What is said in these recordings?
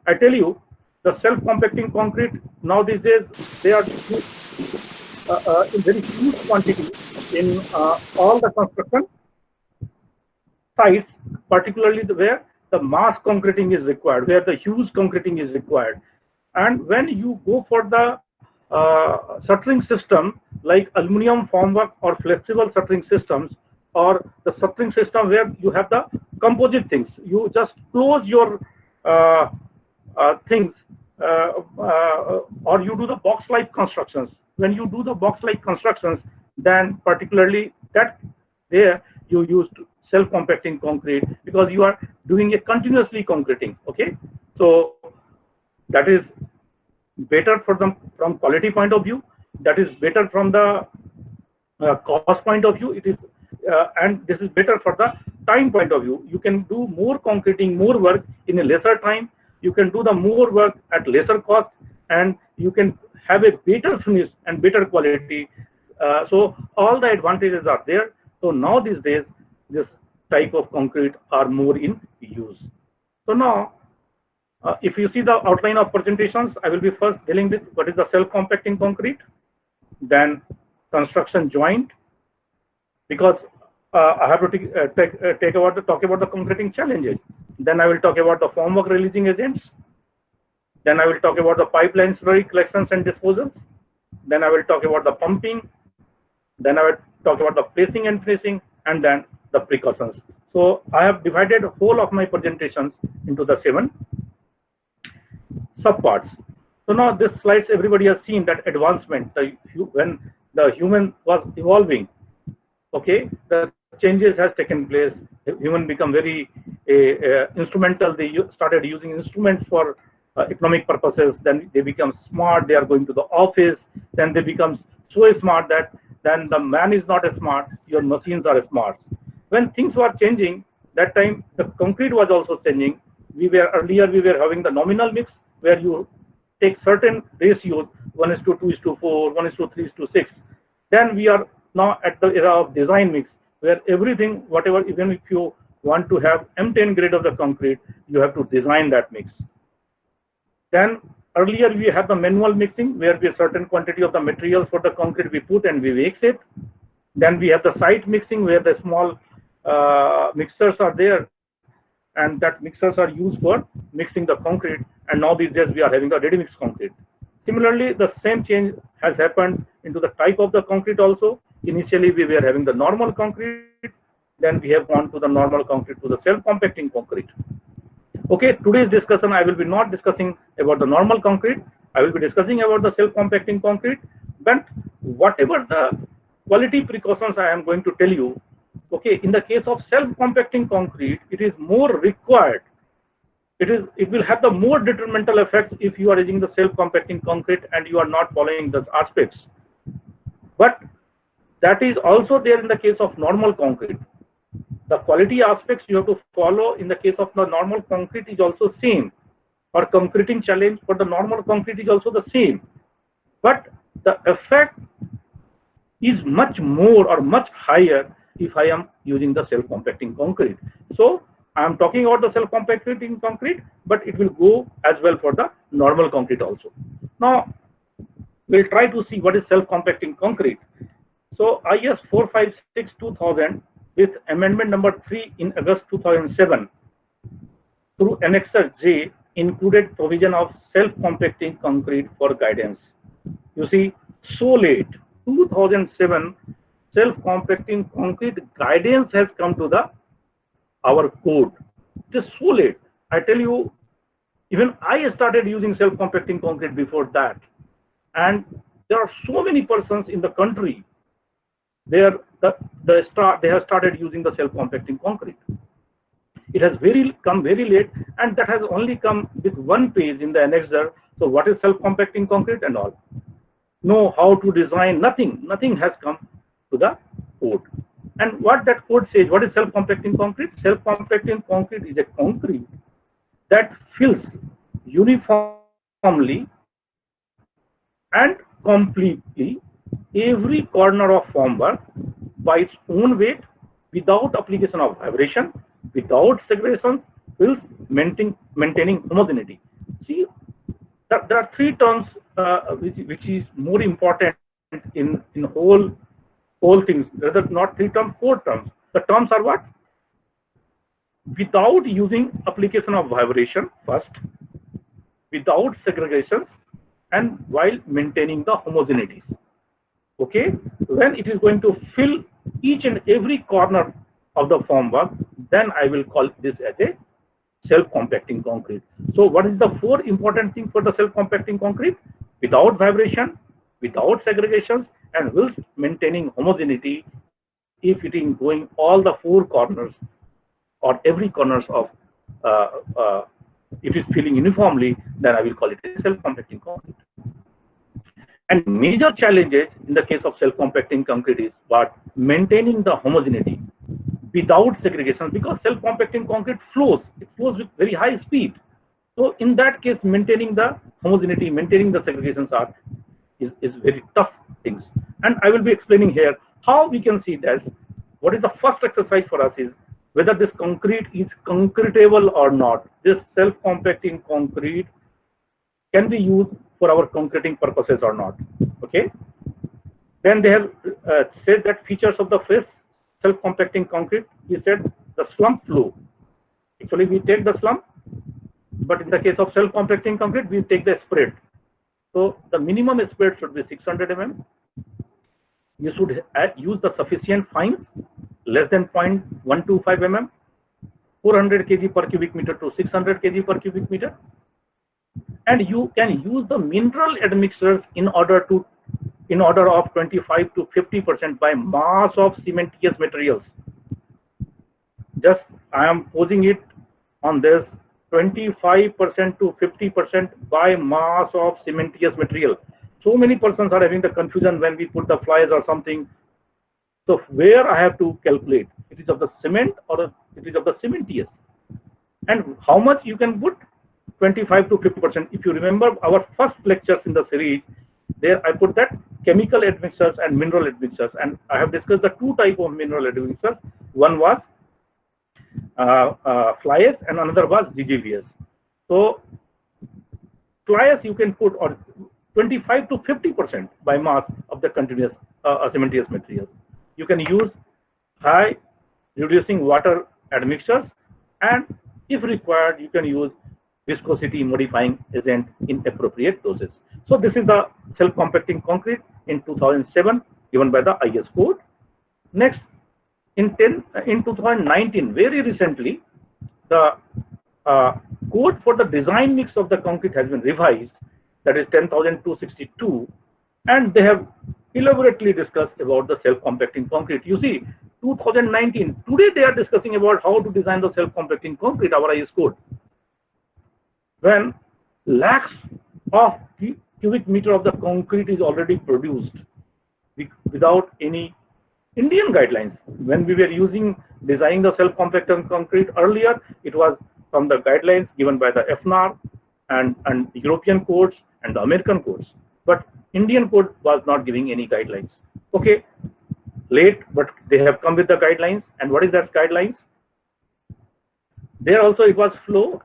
I tell you, the self-compacting concrete now these days, they are in very huge quantity in all the construction sites, particularly where the mass concreting is required, where the huge concreting is required. And when you go for the shuttering system like aluminum formwork or flexible shuttering systems, or the shuttering system where you have the composite things, you just close your things, or you do the box-like constructions. When you do the box-like constructions, then particularly that there you use self-compacting concrete, because you are doing a continuously concreting. Okay, so that is better for them from quality point of view. That is better from the cost point of view. It is and this is better for the time point of view. You can do more concreting, more work in a lesser time. You can do the more work at lesser cost, and you can have a better finish and better quality. So all the advantages are there. So now these days, this type of concrete are more in use. So now, if you see the outline of presentations, I will be first dealing with what is the self-compacting concrete, then construction joint, because I have to talk about the concreting challenges. Then I will talk about the formwork releasing agents. Then I will talk about the pipeline slurry collections and disposals. Then I will talk about the pumping. Then I will talk about the placing and finishing, and then the precautions. So I have divided whole of my presentations into the 7 subparts. So now this slides, everybody has seen that advancement, when the human was evolving, okay, the changes has taken place. Human become very instrumental. They started using instruments for economic purposes. Then they become smart. They are going to the office. Then they become so smart that then the man is not as smart. Your machines are smart. When things were changing, that time the concrete was also changing. Earlier we were having the nominal mix, where you take certain ratios, 1:2:4, 1:3:6. Then we are now at the era of design mix, where everything, whatever, even if you want to have M10 grade of the concrete, you have to design that mix. Then earlier we had the manual mixing, where we have certain quantity of the materials for the concrete we put and we mix it. Then we have the site mixing, where the small mixers are there, and that mixers are used for mixing the concrete. And now these days we are having the ready mix concrete. Similarly, the same change has happened into the type of the concrete also. Initially we were having the normal concrete, then we have gone to the normal concrete to the self-compacting concrete. Okay, today's discussion, I will be not discussing about the normal concrete. I will be discussing about the self-compacting concrete. But whatever the quality precautions I am going to tell you, okay, in the case of self-compacting concrete, it is more required. It will have the more detrimental effects if you are using the self-compacting concrete and you are not following those aspects. But that is also there in the case of normal concrete. The quality aspects you have to follow in the case of the normal concrete is also same, or concreting challenge for the normal concrete is also the same. But the effect is much more or much higher if I am using the self-compacting concrete. So I am talking about the self-compacting concrete, but it will go as well for the normal concrete also. Now we'll try to see what is self-compacting concrete. So IS 456/2000 with amendment number 3 in August 2007 through Annexure J included provision of self-compacting concrete for guidance. You see, so late, 2007, self-compacting concrete guidance has come to our code. It is so late. I tell you, even I started using self-compacting concrete before that. And there are so many persons in the country, they have started using the self-compacting concrete. It has come very late, and that has only come with one page in the annexure. So what is self-compacting concrete and all? Know how to design, nothing has come to the code. And what that code says, what is self-compacting concrete? Self-compacting concrete is a concrete that fills uniformly and completely every corner of formwork by its own weight, without application of vibration, without segregation, fills, maintaining homogeneity. there are three terms which is more important in whole things. Rather, not three terms, four terms. The terms are what? Without using application of vibration first, without segregations, and while maintaining the homogeneities. Okay, when it is going to fill each and every corner of the formwork, then I will call this as a self-compacting concrete. So what is the four important things for the self-compacting concrete? Without vibration, without segregations, and whilst maintaining homogeneity. If it is going all the four corners or every corners of uh, uh, it is filling uniformly, then I will call it a self-compacting concrete. And major challenges in the case of self-compacting concrete is what? Maintaining the homogeneity without segregation, because self-compacting concrete flows. It flows with very high speed. So in that case, maintaining the homogeneity, maintaining the segregations is very tough things. And I will be explaining here how we can see that. What is the first exercise for us is whether this concrete is concretable or not. This self-compacting concrete can be used for our concreting purposes or not. Okay. Then they have said that features of the phase self-compacting concrete. He said the slump flow. Actually, we take the slump, but in the case of self-compacting concrete, we take the spread. So the minimum spread should be 600 mm. You should use the sufficient fines, less than 0.125 mm, 400 kg per cubic meter to 600 kg per cubic meter. And you can use the mineral admixtures in order of 25 to 50% by mass of cementitious materials. Just I am posing it on this 25% to 50% by mass of cementitious material. So many persons are having the confusion when we put the flies or something. So where I have to calculate? It is of the cement or it is of the cementitious. And how much you can put? 25 to 50%. If you remember our first lectures in the series, there I put that chemical admixtures and mineral admixtures, and I have discussed the two types of mineral admixtures. One was fly ash and another was GGVS. So fly ash you can put or 25 to 50% by mass of the continuous cementitious material. You can use high reducing water admixtures, and if required, you can use viscosity modifying agent in appropriate doses. So this is the self-compacting concrete in 2007 given by the IS code. Next, in 2019, very recently, the code for the design mix of the concrete has been revised. That is 10,262, and they have elaborately discussed about the self-compacting concrete. You see, 2019, today they are discussing about how to design the self-compacting concrete, our IS code. When lakhs of cubic meter of the concrete is already produced without any Indian guidelines. When we were designing the self-compacting concrete earlier, it was from the guidelines given by the FNAR and European codes and the American codes. But Indian code was not giving any guidelines. Okay, late, but they have come with the guidelines. And what is that guidelines? There also it was flow.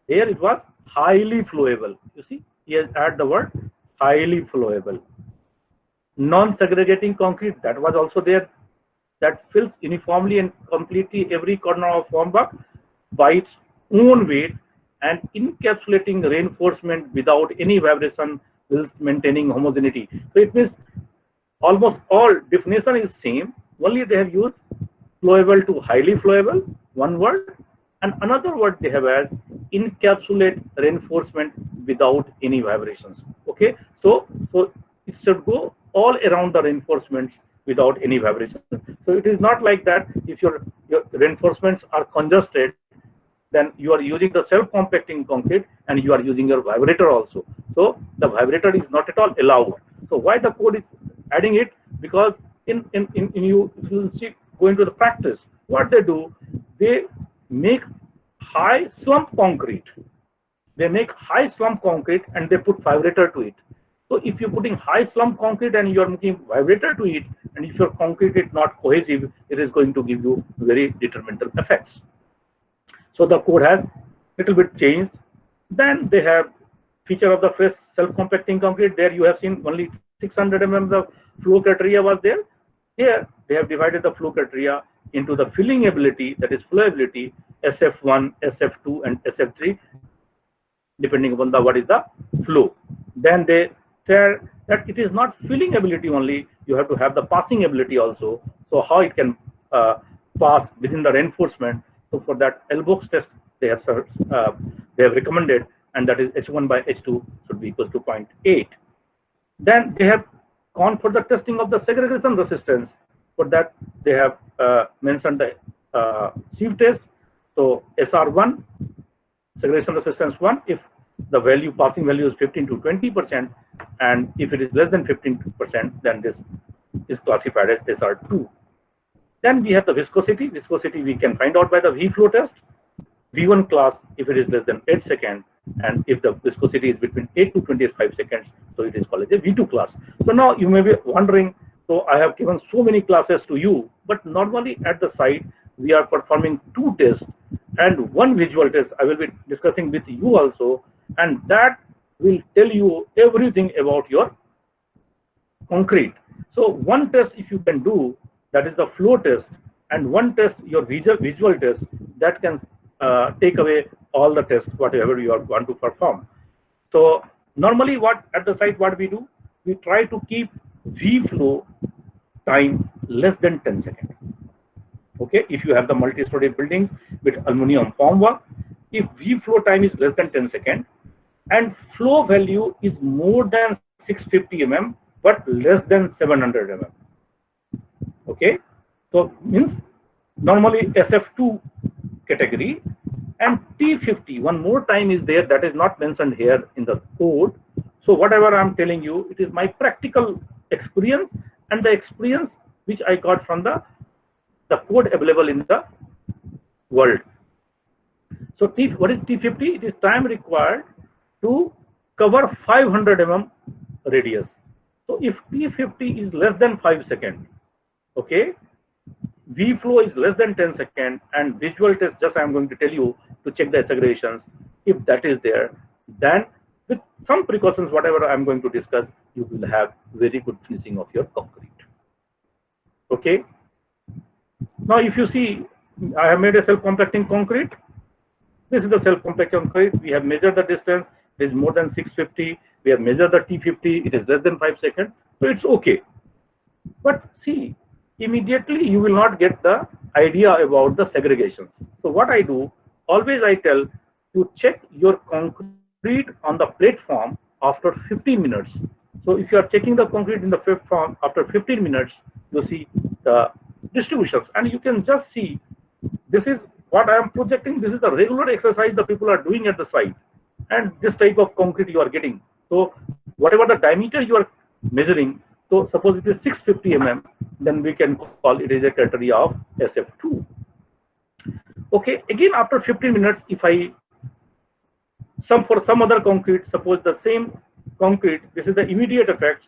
Here it was highly flowable. You see, he has added the word highly flowable. Non-segregating concrete, that was also there, that fills uniformly and completely every corner of formwork by its own weight and encapsulating reinforcement without any vibration, while maintaining homogeneity. So it means almost all definition is same, only they have used flowable to highly flowable, one word, and another word they have as encapsulate reinforcement without any vibrations. Okay, so it should go all around the reinforcements without any vibration. So it is not like that if your reinforcements are congested, then you are using the self-compacting concrete and you are using your vibrator also. So the vibrator is not at all allowed. So why the code is adding it? Because in you will see going to the practice, what they do, they make high slump concrete. They make high slump concrete and they put vibrator to it. So if you're putting high slump concrete and you are making vibrator to it, and if your concrete is not cohesive, it is going to give you very detrimental effects. So the code has little bit changed. Then they have feature of the fresh self-compacting concrete. There you have seen only 600 mm of flow criteria was there. Here they have divided the flow criteria into the filling ability, that is flowability, SF1, SF2, and SF3, depending upon the what is the flow. Then they said that it is not filling ability only, you have to have the passing ability also. So how it can pass within the reinforcement. So for that L-box test they have recommended, and that is H1 by H2 should be equal to 0.8. Then they have gone for the testing of the segregation resistance. For that they have mentioned the sieve test. So SR1, segregation resistance 1, if the value, passing value is 15 to 20%, and if it is less than 15%, then this is classified as SR2. Then we have the viscosity. Viscosity we can find out by the V flow test. V1 class if it is less than 8 seconds, and if the viscosity is between 8 to 25 seconds, so it is called as a V2 class. So now you may be wondering, so I have given so many classes to you, but normally at the site we are performing 2 tests and 1 visual test. I will be discussing with you also, and that will tell you everything about your concrete. So 1 test if you can do, that is the flow test, and 1 test, your visual test, that can take away all the tests whatever you are want to perform. So normally what at the site what we do, we try to keep V flow time less than 10 seconds. Okay, if you have the multi-story buildings with aluminum formwork, if V flow time is less than 10 seconds and flow value is more than 650 mm but less than 700 mm. Okay, so means normally SF2 category, and T50 one more time is there, that is not mentioned here in the code. So whatever I'm telling you, it is my practical experience and the experience which I got from the code available in the world. So what is T50? It is time required to cover 500 mm radius. So if T50 is less than 5 seconds, okay, V flow is less than 10 seconds, and visual test just I am going to tell you to check the segregations. If that is there, then with some precautions, whatever I am going to discuss, you will have very good finishing of your concrete. Okay. Now, if you see, I have made a self-compacting concrete. This is the self-compacting concrete. We have measured the distance. It is more than 650. We have measured the T50. It is less than 5 seconds. So it's okay. But see, immediately you will not get the idea about the segregation. So what I do, always I tell to check your concrete on the platform after 15 minutes. So if you are checking the concrete in the platform after 15 minutes, you see the distributions, and you can just see this is what I am projecting. This is the regular exercise the people are doing at the site, and this type of concrete you are getting. So whatever the diameter you are measuring, so suppose it is 650 mm, then we can call it is a criteria of SF2. Okay, again after 15 minutes, if I for some other concrete, suppose the same concrete, this is the immediate effects.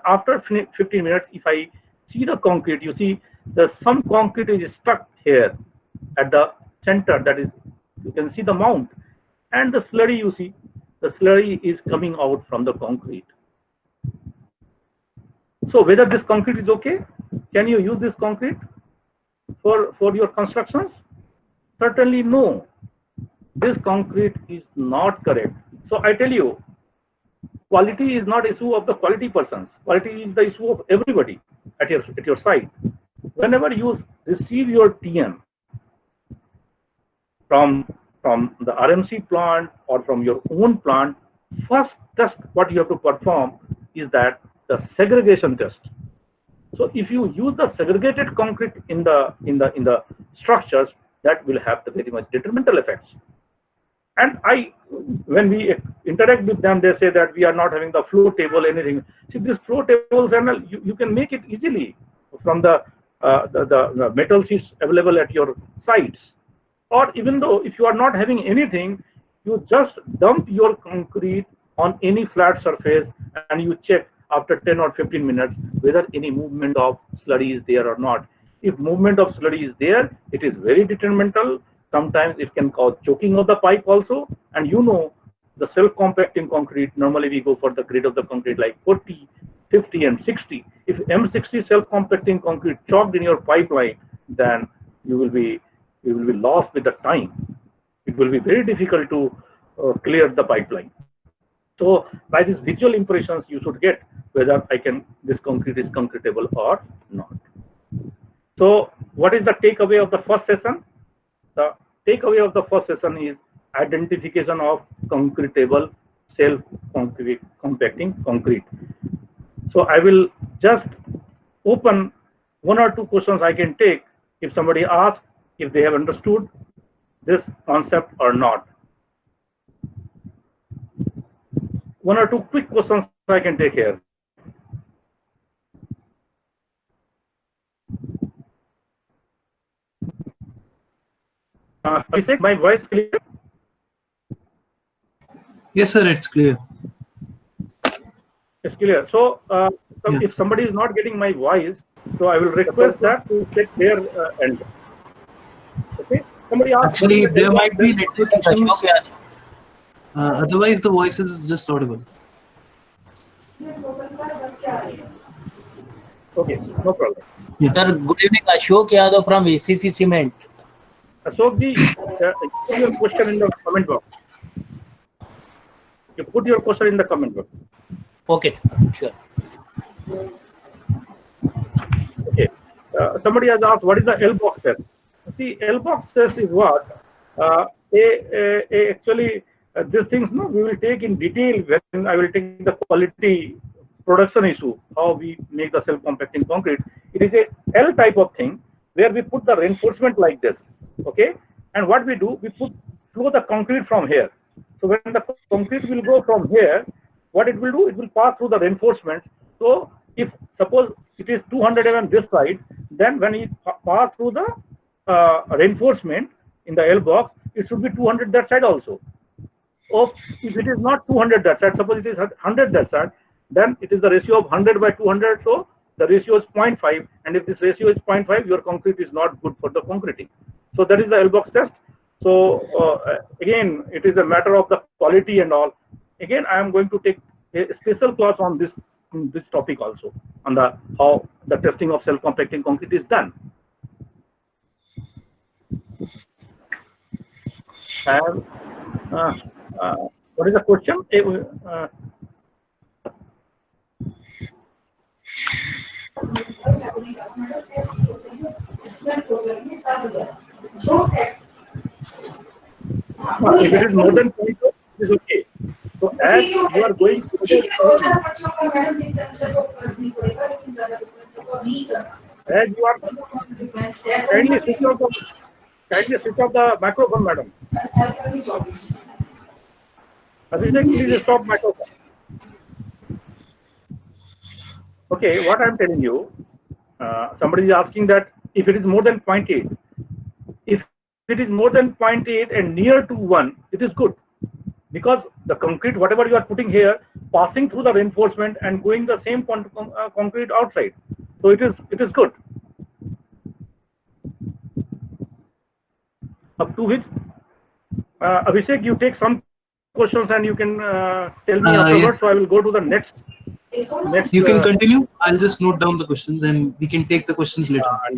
After 15 minutes, if I see the concrete, you see the some concrete is stuck here at the center, that is, you can see the mount, and the slurry, you see the slurry is coming out from the concrete. So whether this concrete is okay, can you use this concrete for your constructions? Certainly no. This concrete is not correct. So I tell you, quality is not issue of the quality persons. Quality is the issue of everybody at your site. Whenever you receive your TM from the RMC plant or from your own plant, first test what you have to perform is that the segregation test. So if you use the segregated concrete in the structures, that will have the very much detrimental effects. And when we interact with them, they say that we are not having the flow table, anything. See, this flow tables, and you can make it easily from the metal sheets available at your sites. Or even though if you are not having anything, you just dump your concrete on any flat surface and you check after 10 or 15 minutes whether any movement of slurry is there or not. If movement of slurry is there, it is very detrimental. Sometimes it can cause choking of the pipe also, and you know the self-compacting concrete, normally we go for the grade of the concrete like 40, 50, and 60. If M60 self-compacting concrete chalked in your pipeline, then you will be lost with the time. It will be very difficult to clear the pipeline. So by these visual impressions, you should get whether this concrete is concretable or not. So what is the takeaway of the first session? The takeaway of the first session is identification of concretable self-compacting concrete. So I will just open one or two questions I can take if somebody asks if they have understood this concept or not. One or two quick questions I can take here. Is my voice clear? Yes, sir, it's clear. It's clear. So if somebody is not getting my voice, so I will request that to check their end. Okay. Somebody asked. Actually, there might be network issues. Otherwise, the voice is just audible. Okay, no problem. Yeah. Sir, good evening. Ashok Yadav from ACC Cement. Ashokji, put your question in the comment box. You put your question in the comment box. Okay, sure. Okay. Somebody has asked, what is the L box test? See, L box test is what? Actually, these things we will take in detail when I will take the quality production issue, how we make the self-compacting concrete. It is a L type of thing where we put the reinforcement like this. Okay. And what we do, we flow the concrete from here. So when the concrete will go from here, what it will do, it will pass through the reinforcement. So if suppose it is 200 mm this side, then when it pass through the reinforcement in the L box, it should be 200 that side also. Or if it is not 200 that side, suppose it is 100 that side, then it is the ratio of 100 by 200. So the ratio is 0.5. And if this ratio is 0.5, your concrete is not good for the concreting. So that is the L box test. So again, it is a matter of the quality and all. Again, I am going to take a special class on this topic also, on the how the testing of self-compacting concrete is done. And what is the question? If it is more than 0.2, it is okay. So as you are going to as you are kindly switch off the microphone, madam. Abhishek, please stop microphone. Okay, what I am telling you, somebody is asking that if it is more than 0.8, if it is more than 0.8 and near to 1, it is good. Because the concrete, whatever you are putting here, passing through the reinforcement and going the same concrete outside. So it is good. Up to which, Abhishek, you take some questions and you can tell me afterwards. Yes. So I will go to the next. You can continue. I'll just note down the questions and we can take the questions later at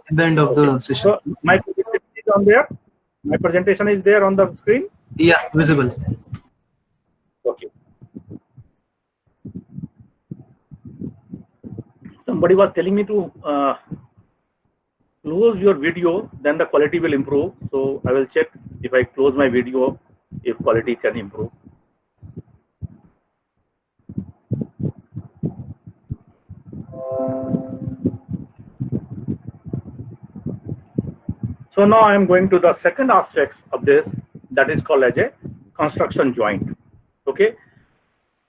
the end of the session. So my presentation is on there. My presentation is there on the screen. Yeah, visible. Okay. Somebody was telling me to close your video, then the quality will improve. So I will check if I close my video, if quality can improve. So now I am going to the second aspect of this, that is called as a construction joint. Okay.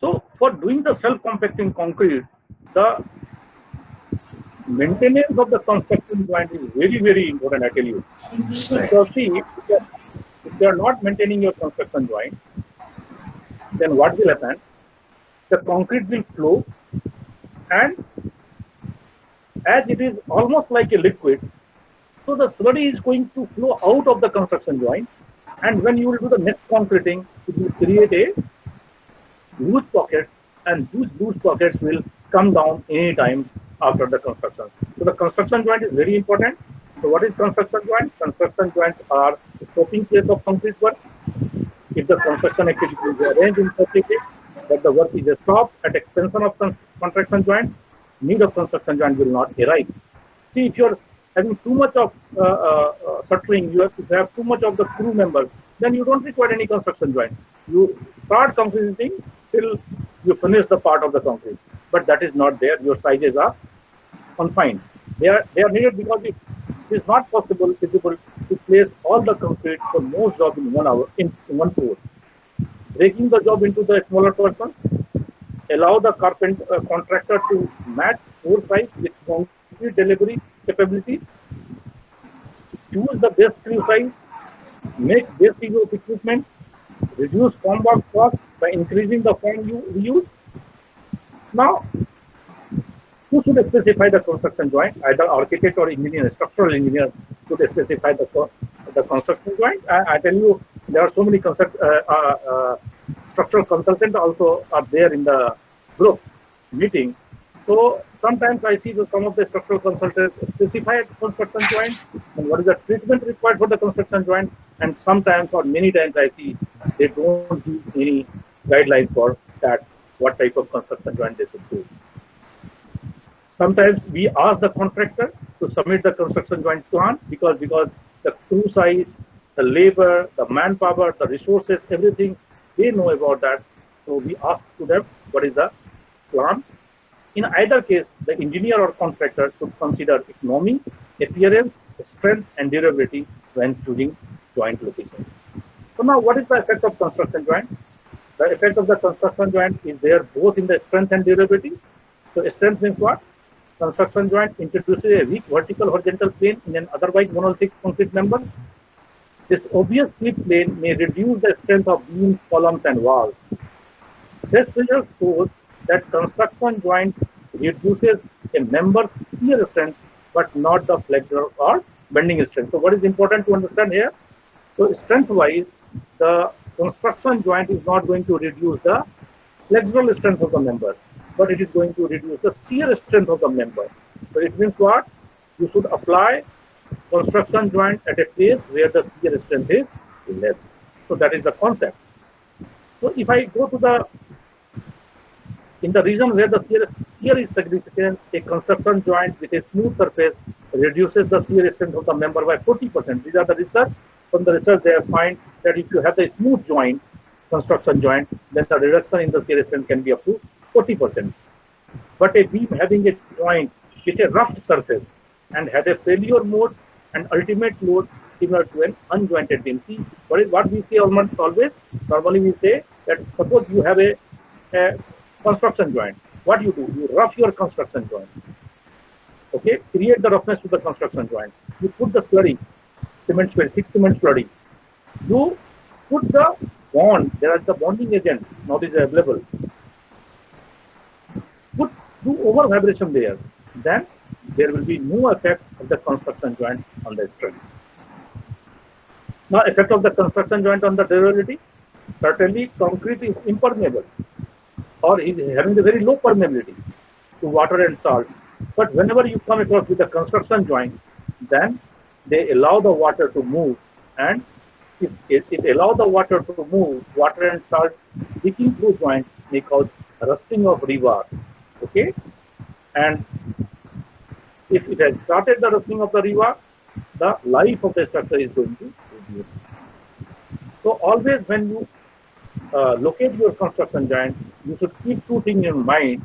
So for doing the self-compacting concrete, the maintenance of the construction joint is very, very important, I tell you. So see, if you are not maintaining your construction joint, then what will happen? The concrete will flow, and as it is almost like a liquid, so the slurry is going to flow out of the construction joint, And when you will do the next concreting, it will create a loose pockets, and those loose pockets will come down any time after the construction. So the construction joint is very important. So what is construction joint? Construction joints are the stopping place of concrete work. If the construction activity is arranged in such a way that the work is stopped at extension of construction joint, need of construction joint will not arise. See, if you're having too much of shuttering, you have to have too much of the crew members, then you don't require any construction joint. You start concreting till you finish the part of the concrete. But that is not there. Your sizes are confined. They are needed because it is not feasible to place all the concrete for most jobs in 1 hour in 1 floor. Breaking the job into the smaller portions allow the contractor to match floor size with concrete delivery capability, choose the best crew size, make best use of equipment, reduce form work cost by increasing the form you use. Now, who should specify the construction joint? Either architect or engineer, structural engineer should specify the construction joint. I tell you, there are so many structural consultants also are there in the group meeting. So sometimes I see that some of the structural consultants specify construction joint and what is the treatment required for the construction joint, and sometimes or many times I see they don't give any guidelines for that, what type of construction joint they should do. Sometimes we ask the contractor to submit the construction joint plan because the crew size, the labor, the manpower, the resources, everything, they know about that. So we ask to them what is the plan. In either case, the engineer or contractor should consider economy, appearance, strength, and durability when choosing joint locations. So now, what is the effect of construction joint? The effect of the construction joint is there both in the strength and durability. So strength means what? Construction joint introduces a weak vertical horizontal plane in an otherwise monolithic concrete member. This obvious slip plane may reduce the strength of beams, columns, and walls. This result shows that construction joint reduces a member's shear strength, but not the flexure or bending strength. So what is important to understand here? So strength-wise, the construction joint is not going to reduce the flexural strength of the member, but it is going to reduce the shear strength of the member. So it means what? You should apply construction joint at a place where the shear strength is less. So that is the concept. So if I go to in the region where the shear is significant, a construction joint with a smooth surface reduces the shear strength of the member by 40%. These are the research. From the research, they have find that if you have the smooth joint, construction joint, then the reduction in the shear strength can be up to 40%. But a beam having a joint with a rough surface and has a failure mode and ultimate load similar to an unjointed beam. See, what we say almost always? Normally we say that suppose you have a construction joint. What you do? You rough your construction joint. Okay, create the roughness to the construction joint. You put the slurry, cement slurry, thick cement slurry. You put the bond. There are the bonding agent now is available. Do over vibration there, then there will be no effect of the construction joint on the strength. Now, effect of the construction joint on the durability. Certainly, concrete is impermeable or is having a very low permeability to water and salt. But whenever you come across with the construction joint, then they allow the water to move, and if it allows the water to move, water and salt leaking through joints may cause rusting of rebar. Okay, and if it has started the rusting of the rebar, the life of the structure is going to reduce. So always when you locate your construction joint, you should keep two things in mind.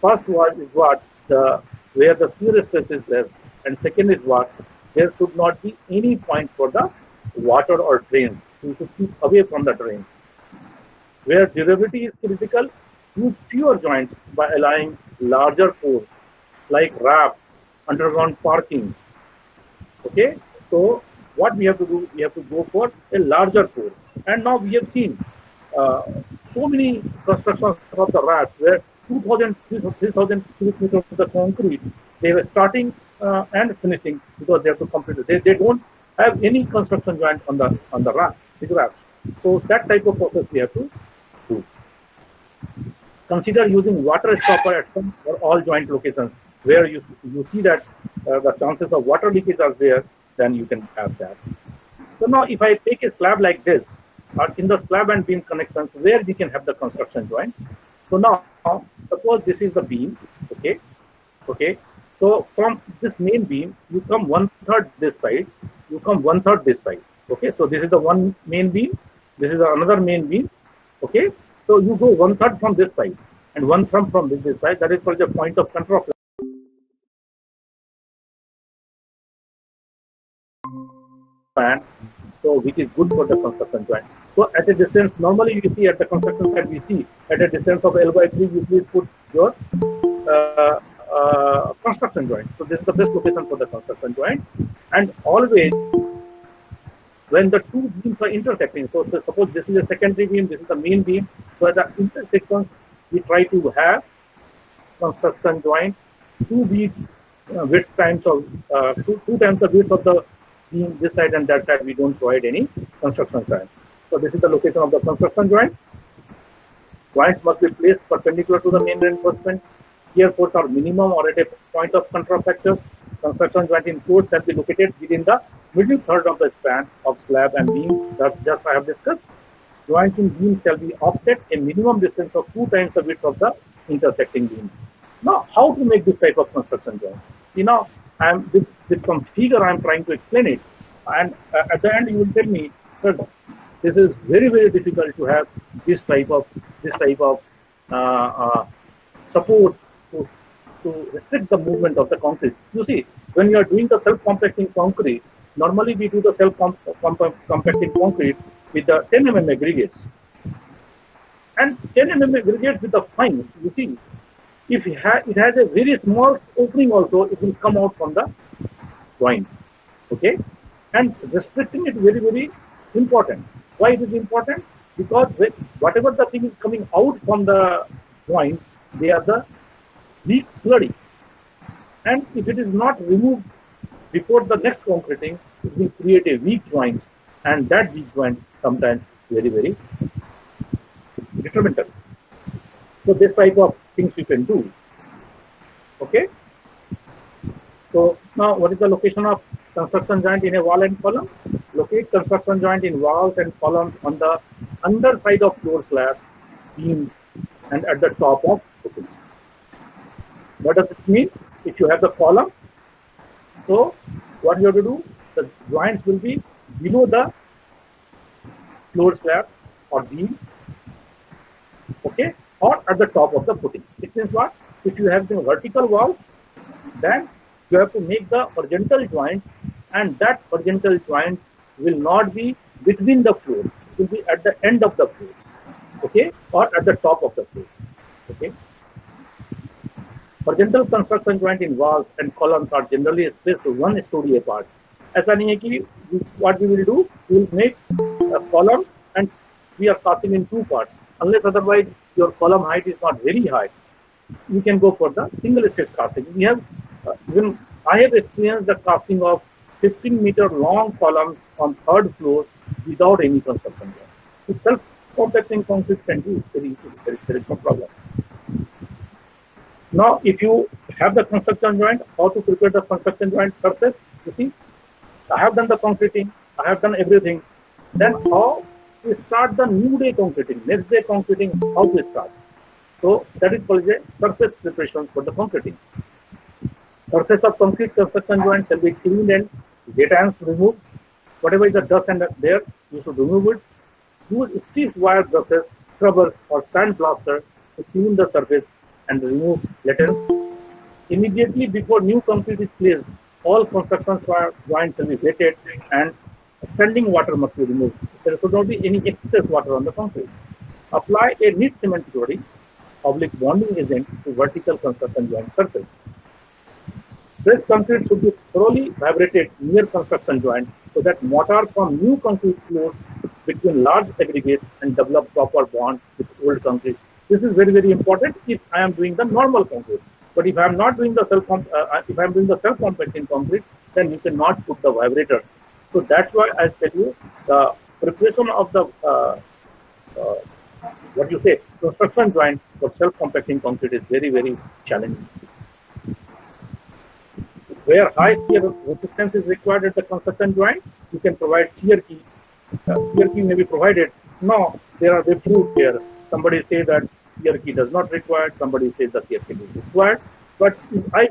First one is what where the shear stress is less, and second is what there should not be any point for the water or drains. You should keep away from the drain. Where durability is critical, use fewer joints by allowing larger pores like wrap, underground parking. Okay, so what we have to do, we have to go for a larger pore. And now we have seen so many constructions of the wraps where 2,000, 3,000 cubic meters of the concrete, they were starting and finishing because they have to complete it. They don't have any construction joint on the wrap. graph. So that type of process we have to do. Consider using water stopper at some or all joint locations where you see that the chances of water leakage are there, then you can have that. So now if I take a slab like this, or in the slab and beam connections where we can have the construction joint. So now suppose this is the beam, okay. So from this main beam, you come 1/3 this side, you come 1/3 this side. Okay, so this is the one main beam, this is another main beam. Okay, so you go 1/3 from this side and 1/3 from this side. That is called the point of control. So which is good for the construction joint. So at a distance, normally you see at the construction site, we see at a distance of L/3, you please put your construction joint. So this is the best location for the construction joint. And always when the two beams are intersecting, so suppose this is a secondary beam, this is the main beam. So at the intersections, we try to have construction joint 2 beams width times of two times the width of the beam this side and that side. We don't provide any construction joint. So this is the location of the construction joint. Joints must be placed perpendicular to the main reinforcement. Shear force are minimum or at a point of control fractures. Construction joint in force shall be located within the middle third of the span of slab and beam. That just I have discussed. Joints in beam shall be offset a minimum distance of 2 times the width of the intersecting beam. Now, how to make this type of construction joint? You know, with some figure I'm trying to explain it, and at the end you will tell me that this is very, very difficult to have this type of support to restrict the movement of the concrete. You see, when you are doing the self-compacting concrete, normally we do the self-compacting concrete with the 10 mm aggregates. And 10 mm aggregates with the fines, you see, if it has a very small opening also, it will come out from the joint. Okay? And restricting it very, very important. Why it is important? Because whatever the thing is coming out from the joint, they are the weak slurry. And if it is not removed before the next concreting, it will create a weak joint, and that weak joint sometimes very, very detrimental. So this type of things we can do. Okay. So now what is the location of construction joint in a wall and column? Locate construction joint in walls and columns on the underside of floor slabs, beams, and at the top of footings. What does it mean? If you have the column, so what you have to do, the joints will be below the floor slab or beam, okay, or at the top of the footing. It means what? If you have the vertical wall, then you have to make the horizontal joint, and that horizontal joint will not be between the floors. It will be at the end of the floor, okay, or at the top of the floor, okay. Horizontal construction joint in walls and columns are generally spaced 1 story apart. ऐसा नहीं है कि what we will do, we will make a column and we are casting in 2 parts. Unless otherwise your column height is not very high, you can go for the single stage casting. We have even I have experienced the casting of 15-meter long columns on 3rd floor without any construction joint. So self-compacting concrete can do very easily. There is no problem. Now, if you have the construction joint, how to prepare the construction joint surface? You see, I have done the concreting, I have done everything. Then how to start the new day concreting, next day concreting, how to start? So that is called a surface preparation for the concreting. Surface of concrete construction joint shall be cleaned and gatans removed. Whatever is the dust and there, you should remove it. Use stiff wire brushes, scrubbers, or sandblaster to clean the surface and remove latent. Immediately before new concrete is placed, all construction joints will be wetted and standing water must be removed. There should not be any excess water on the concrete. Apply a neat cement slurry, oblique bonding agent to vertical construction joint surface. Fresh concrete should be thoroughly vibrated near construction joint so that mortar from new concrete flows between large aggregates and develop proper bond with old concrete. This is very, very important if I am doing the normal concrete. But if I am not doing the self-compacting concrete, then you cannot put the vibrator. So that's why I tell you the preparation of the what you say construction joint for self-compacting concrete is very, very challenging. Where high shear resistance is required at the construction joint, you can provide shear key. Shear key may be provided. Now there are different here. Somebody say that shear key does not require. Somebody says that shear key is required. But I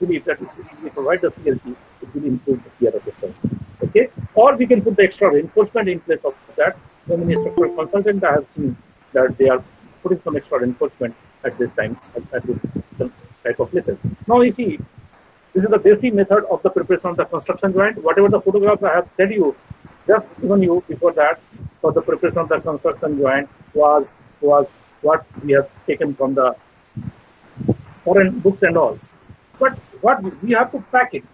believe that if we provide the shear key, it will improve the shear resistance. Okay, or we can put the extra reinforcement in place of that. So many structural consultants I have seen that they are putting some extra reinforcement at this time at this type of places. Now you see, this is the basic method of the preparation of the construction joint. Whatever the photographs I have said you, just even you before that, for the preparation of the construction joint was what we have taken from the foreign books and all. But what we have to pack it.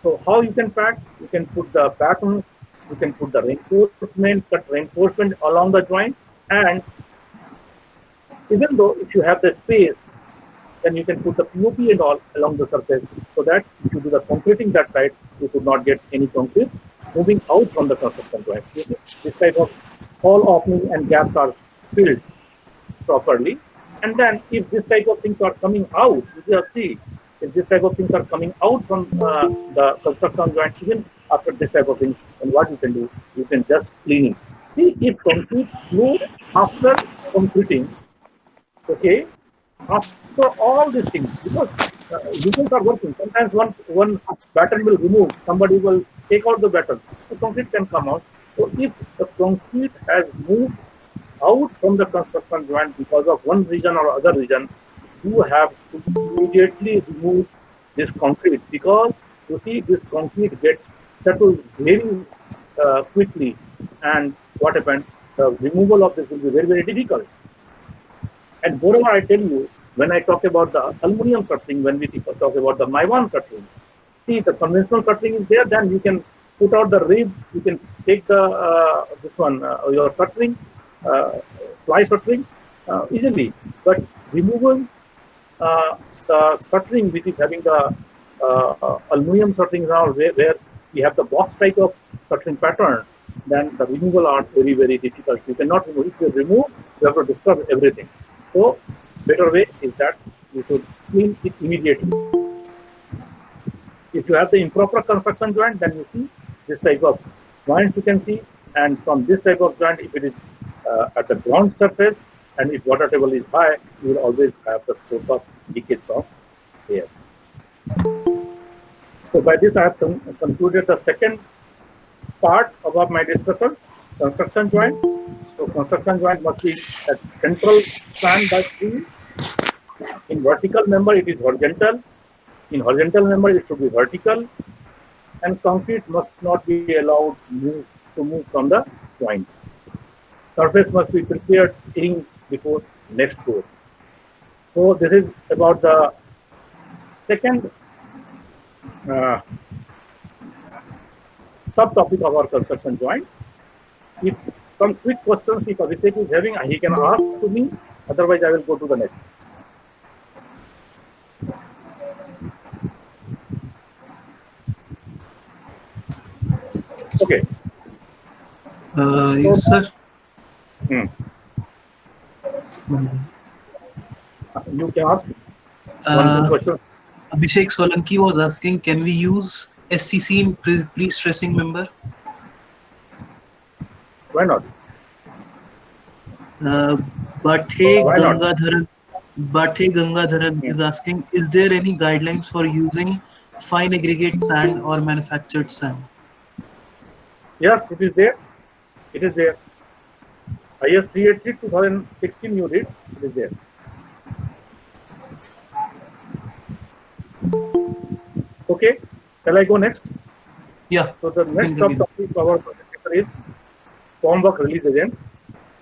So how you can pack? You can put the patterns, you can put the reinforcement, cut reinforcement along the joint, and even though if you have the space, then you can put the POP and all along the surface, so that if you do the concreting that side, you could not get any concrete moving out from the construction joint. This type of all opening and gaps are filled properly. And then if this type of things are coming out, you will see, if this type of things are coming out from the construction joint, even after this type of things, then what you can do, you can just clean it. See, if concrete fluid after concreting, okay, after all these things, because humans are working, sometimes one batten will remove, somebody will take out the batten, the concrete can come out. So if the concrete has moved out from the construction joint because of one reason or other reason, you have to immediately remove this concrete, because you see this concrete gets settled very quickly, and what happens, the removal of this will be very, very difficult. And moreover, I tell you, when I talk about the aluminum shuttering, when we talk about the Maiwan shuttering, see, the conventional shuttering is there, then you can put out the rib, you can take the this one, your shuttering, fly shuttering easily. But removing the shuttering which is having the aluminum shuttering now, where we have the box type of shuttering pattern, then the removal are very, very difficult. You cannot remove. If you remove, you have to disturb everything. So better way is that you should clean it immediately. If you have the improper construction joint, then you see this type of joints you can see, and from this type of joint, if it is at the ground surface and if water table is high, you will always have the source of leakage from air. So by this I have concluded the second part about my discussion, construction joint. So construction joint must be at central span by 3. In vertical member, it is horizontal. In horizontal member, it should be vertical. And concrete must not be allowed to move from the joint. Surface must be prepared in before next course. So this is about the second subtopic of our construction joint. If some quick questions, if Abhishek is having, he can ask to me. Otherwise, I will go to the next. Okay. Yes, sir. You can ask one question. Abhishek Solanki was asking, can we use SCC in pre-stressing member? Why not? Bhathe Gangadharan is asking, is there any guidelines for using fine aggregate sand or manufactured sand? Yes, it is there. It is there. IS 383 2016 you read, it is there. Okay, shall I go next? Yeah. So the next subtopic of our presentation is formwork release agent.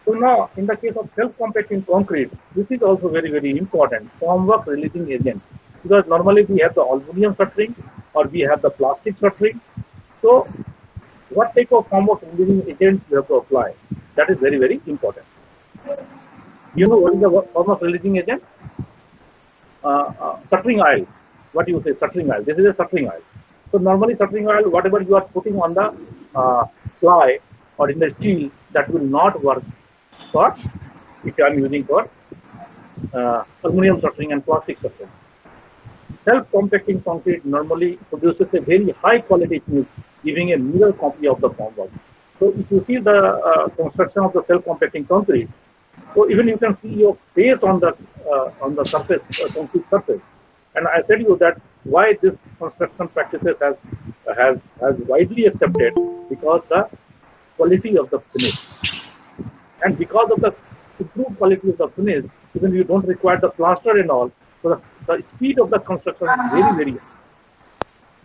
So now, in the case of self-compacting concrete, this is also very, very important, formwork releasing agent. Because normally we have the aluminum shuttering or we have the plastic shuttering. So what type of formwork releasing agents you have to apply? That is very, very important. You know what is the formwork releasing agent? Shuttering oil. What do you say? Shuttering oil. This is a shuttering oil. So normally shuttering oil, whatever you are putting on the ply, or in the steel that will not work for if I am using for aluminum shuttering and plastic shuttering. Self-compacting concrete normally produces a very high quality finish, giving a mirror copy of the formwork. So if you see the construction of the self-compacting concrete, so even you can see your face on the surface, concrete surface. And I tell you that why this construction practices has widely accepted, because the quality of the finish, and because of the improved quality of the finish, even you don't require the plaster and all. So the speed of the construction is very, very high.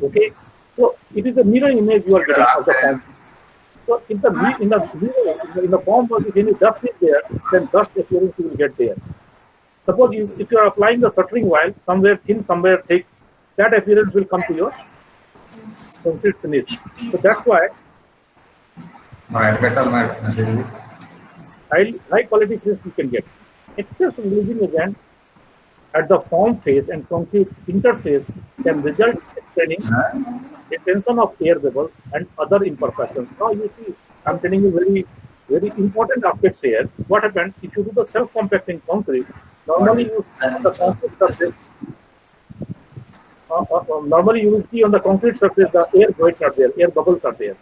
Okay, so it is a mirror image you are getting of the form. So in the form work, if any dust is there, then dust appearance you will get there. Suppose if you are applying the shuttering wire, somewhere thin, somewhere thick, that appearance will come to your concrete finish. So that's why high quality finish you can get. Excess releasing agent at the form face and concrete interface can result in extending retention of air bubbles and other imperfections. Now you see, I'm telling you very important aspects here. What happens if you do the self-compacting concrete? Normally you see on the concrete surface. Normally you will see on the concrete surface the air voids are there, air bubbles are there.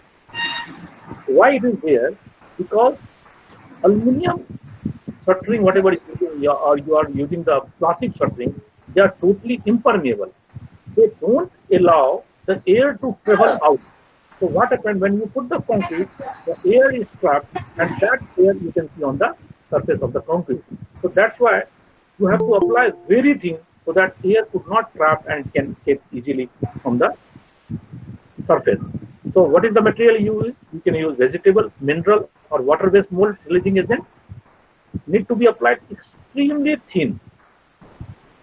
Why it is there? Because aluminum shuttering, whatever is using, or you are using the plastic shuttering, they are totally impermeable. They don't allow the air to travel out. So what happens when you put the concrete, the air is trapped, and that air you can see on the surface of the concrete. So that's why you have to apply very thin so that air could not trap and can escape easily from the surface. So what is the material you use? You can use vegetable, mineral, or water-based mold releasing agent. Need to be applied extremely thin,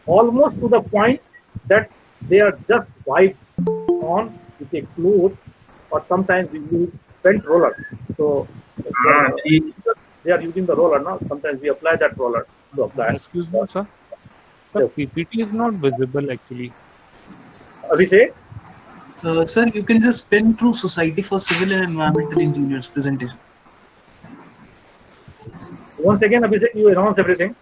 almost to the point that they are just wiped on with a cloth, or sometimes we use bent roller. So they are using the roller now. Sometimes we apply that roller to apply. Excuse me, sir. Sir, PPT is not visible actually. Abhishek? Sir, you can just spin through Society for Civil and Environmental Engineers presentation. Once again, Abhishek, you announce everything.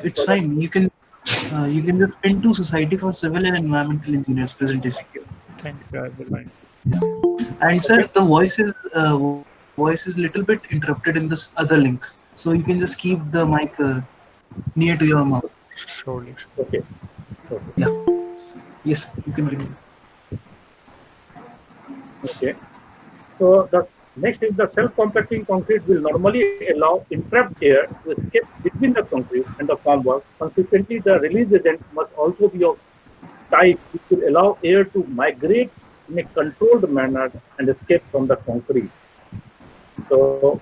It's fine. You can just spin to Society for Civil and Environmental Engineers presentation. Thank you. I will mind. And sir, the voice is little bit interrupted in this other link, so you can just keep the mic near to your mouth. Surely. Okay. Yeah. Yes, you can continue. Okay. So the next is the self-compacting concrete will normally allow entrapped air to escape between the concrete and the formwork. Consequently, the release agent must also be of type which will allow air to migrate in a controlled manner and escape from the concrete. So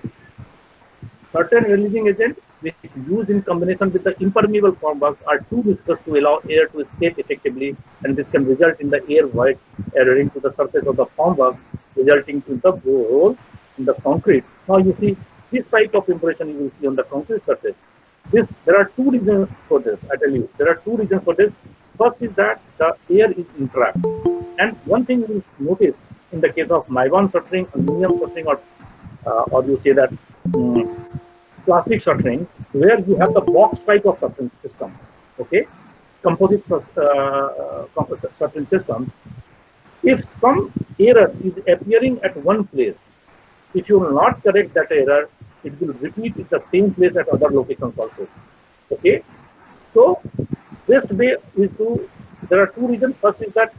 certain releasing agents which used in combination with the impermeable formwork are too viscous to allow air to escape effectively, and this can result in the air void adhering to the surface of the formwork, resulting to the hole in the concrete. Now you see this type of impression you will see on the concrete surface. There are two reasons for this. I tell you, there are two reasons for this. First is that the air is entrapped, and one thing you will notice in the case of nylon shuttering, aluminum shuttering, or you say that plastic shuttering, where you have the box type of shuttering system, okay, composite shuttering system. If some error is appearing at one place, if you will not correct that error, it will repeat in the same place at other locations also. Okay, so this way is to. There are two reasons. First is that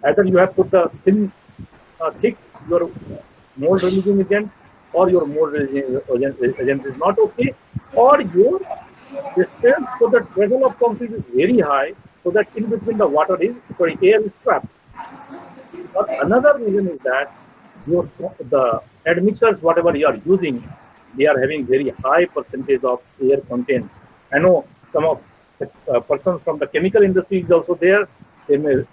either you have put the thin, thick your mold releasing agent, or your mold releasing agent is not okay, or your distance for the travel of concrete is very high, so that in between the air is trapped. But another reason is that the admixtures, whatever you are using, they are having very high percentage of air content. I know some of the persons from the chemical industry is also there. They may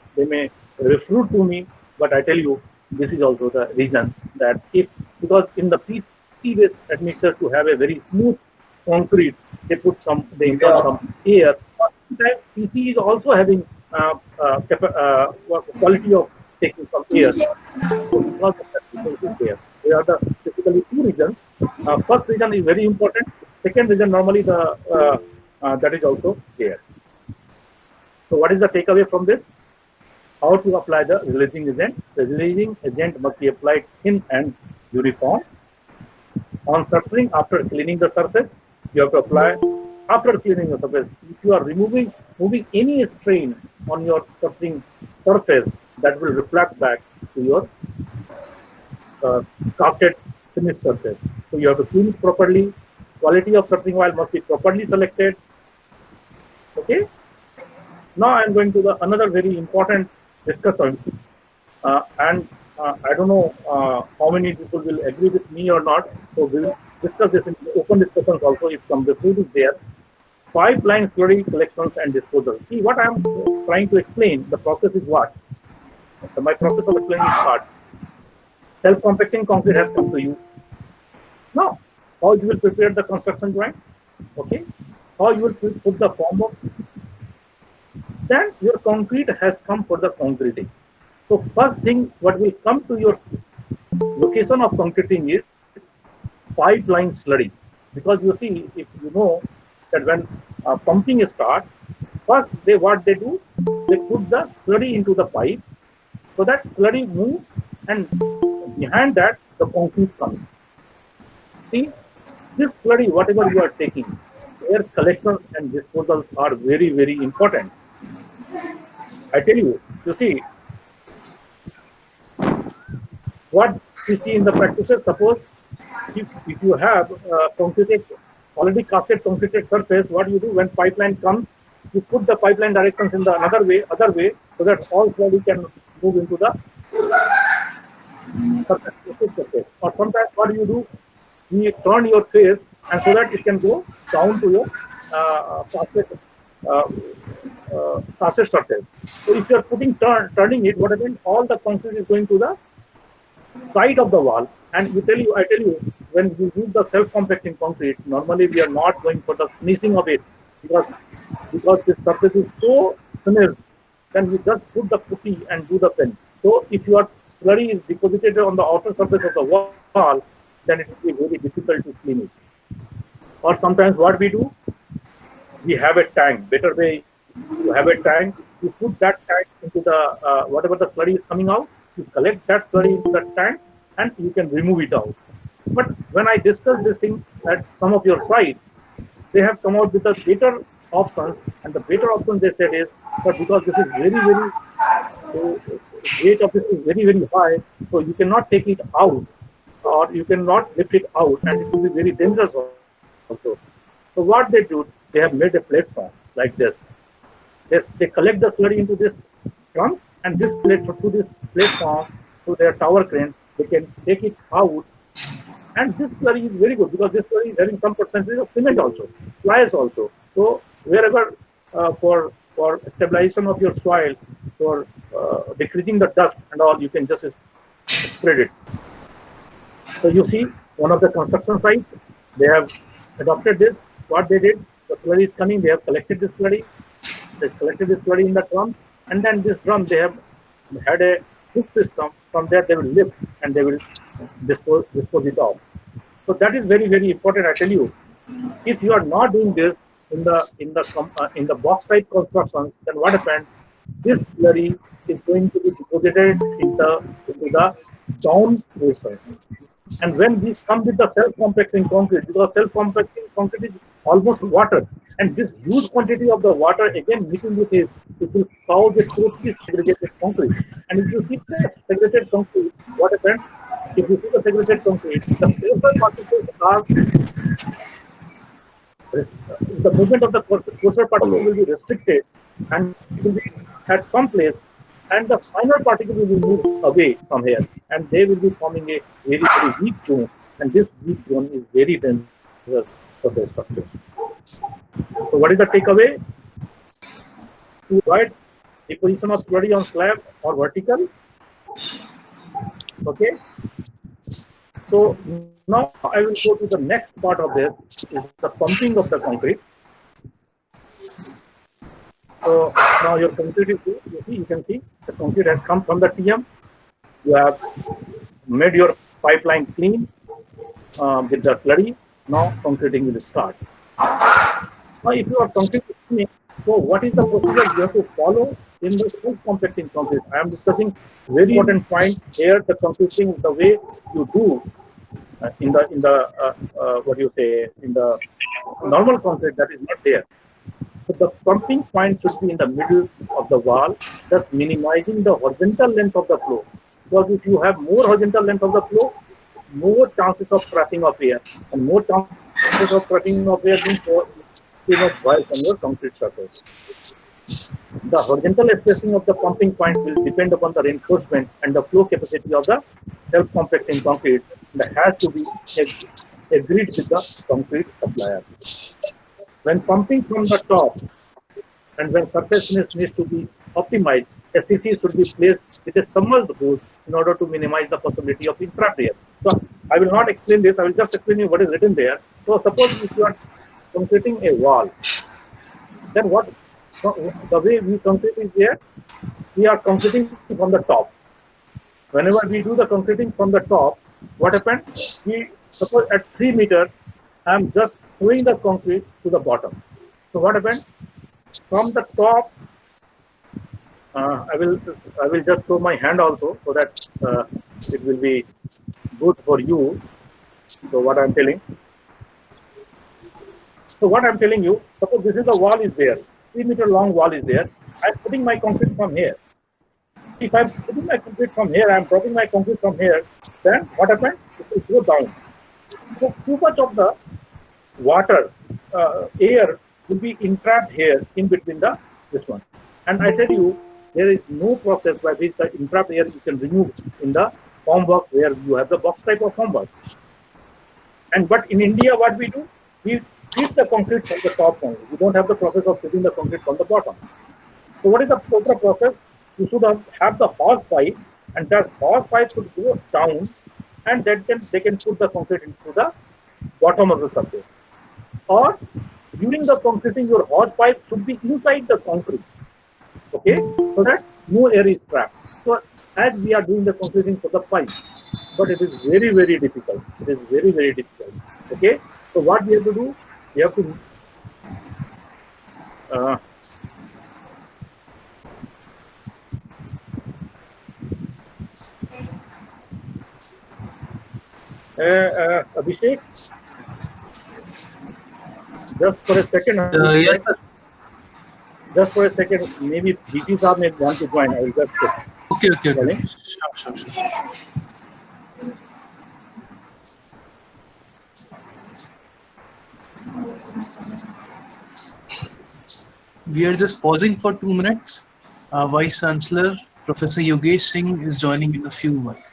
refer to me, but I tell you, this is also the reason that because in the PC-based admixture to have a very smooth concrete, they insert some air. Sometimes PC is also having quality of taking some air. So because of that, they are the basically two reasons. First reason is very important. Second reason normally that is also there. So what is the takeaway from this? How to apply the releasing agent? The releasing agent must be applied thin and uniform. On surfacing, after cleaning the surface, you have to apply after cleaning the surface. If you are moving any strain on your surfacing surface, that will reflect back to your casted finished surface. So you have to clean it properly. Quality of surfacing oil must be properly selected. Okay. Now I am going to the another very important discussion, and I don't know how many people will agree with me or not. So we will discuss this in open discussions also if some dispute is there. Pipeline slurry collections and disposal. See what I am trying to explain. The process is what? So my process of explaining is what? Self-compacting concrete has come to you. Now, how you will prepare the construction drawing? Okay. How you will put the form of. Then your concrete has come for the concreting. So first thing what will come to your location of concreting is pipeline slurry. Because you see, if you know that when pumping starts, first what they do, they put the slurry into the pipe, so that slurry moves, and behind that the concrete comes. See, this slurry, whatever you are taking, air collection and disposals are very, very important. I tell you, you see, what you see in the practices, suppose if you have already casted concreted surface, what you do when pipeline comes, you put the pipeline directions in the other way, so that all slurry can move into the surface. Or sometimes what you do, you turn your face, and so that it can go down to your casted surface. So if you are turning it, what happens? All the concrete is going to the side of the wall. And I tell you, when we use the self-compacting concrete, normally we are not going for the finishing of it because this surface is so thin. Then we just put the putty and do the pen. So if your slurry is deposited on the outer surface of the wall, then it will be very difficult to clean it. Or sometimes what we do, we have a tank. Better way, you have a tank. You put that tank into the whatever the slurry is coming out. You collect that slurry into the tank, and you can remove it out. But when I discuss this thing at some of your sites, they have come out with a better options, and the better option they said is, but because this is very, very weight of this is very, very high, so you cannot take it out, or you cannot lift it out, and it will be very dangerous also. So what they do, they have made a platform like this. They collect the slurry into this trunk, and this through this platform, through their tower crane, they can take it out. And this slurry is very good because this slurry is having some percentage of cement also, fly ash also. So wherever for stabilization of your soil, for decreasing the dust and all, you can just spread it. So you see, one of the construction sites, they have adopted this. What they did, the slurry is coming, they have collected this slurry. They collected this slurry in the drum, and then this drum they have had a hook system. From there they will lift and they will dispose it off. So that is very, very important. I tell you, if you are not doing this in the box type construction, then what happens? This slurry is going to be deposited into the down portion. And when we come with the self-compacting concrete, because self-compacting concrete is almost water, and this huge quantity of the water again mixing with it will cause a totally segregated concrete. And if you see the segregated concrete, what happens? If you see the segregated concrete, the coarser particles are the movement of the coarser particles will be restricted, and it will be at some place, and the finer particles will move away from here, and they will be forming a very, very weak zone, and this weak zone is very dangerous for the structure. So what is the takeaway? To avoid the position of slurry on slab or vertical. Okay. So now I will go to the next part of this, is the pumping of the concrete. So now your concrete is, you can see the concrete has come from the TM. You have made your pipeline clean. with the slurry. Now concreting will start. Now, if you are concreting, so what is the procedure you have to follow in the self-compacting concrete? I am discussing very important point here. The concreting, the way you do what do you say, in the normal concrete, that is not there. So the pumping point should be in the middle of the wall, thus minimizing the horizontal length of the flow. Because if you have more horizontal length of the flow, more chances of trapping of air, and more chances of trapping of air means too much voice on your concrete surface. The horizontal spacing of the pumping point will depend upon the reinforcement and the flow capacity of the self-compacting concrete that has to be agreed with the concrete supplier. When pumping from the top and when surface finish needs to be optimized, SCC should be placed with a submerged hose in order to minimize the possibility of entrapped air. So I will not explain this, I will just explain you what is written there. So suppose if you are concreting a wall, then what the way we concrete is there, we are concreting from the top. Whenever we do the concreting from the top, what happens? We suppose at 3 meters, I am just throwing the concrete to the bottom. So what happens? From the top, I will just show my hand also so that it will be good for you. So what I am telling. So what I am telling you, suppose this is the wall is there, 3 meter long wall is there. I am putting my concrete from here. If I am putting my concrete from here, I am dropping my concrete from here, then what happens? It will go down. So too much of the water, air will be entrapped here in between this one. And I tell you, there is no process by which the entrapped air you can remove in the formwork where you have the box type of formwork. And but in India, what we do, we treat the concrete from the top only. We don't have the process of treating the concrete from the bottom. So what is the proper process? You should have the hose pipe, and that hose pipe should go down, and then they can put the concrete into the bottom of the surface. Or during the concreting, your hose pipe should be inside the concrete, okay, so that no air is trapped. So as we are doing the concreting for the pipe, but it is very, very difficult. It is very, very difficult. Okay, so what we have to do? We have to Abhishek, just for a second. Yes, sir. Just for a second, maybe BT Saab may want to join. I will just check. Okay. Sure. We are just pausing for 2 minutes. Vice Chancellor Professor Yogesh Singh is joining in a few minutes.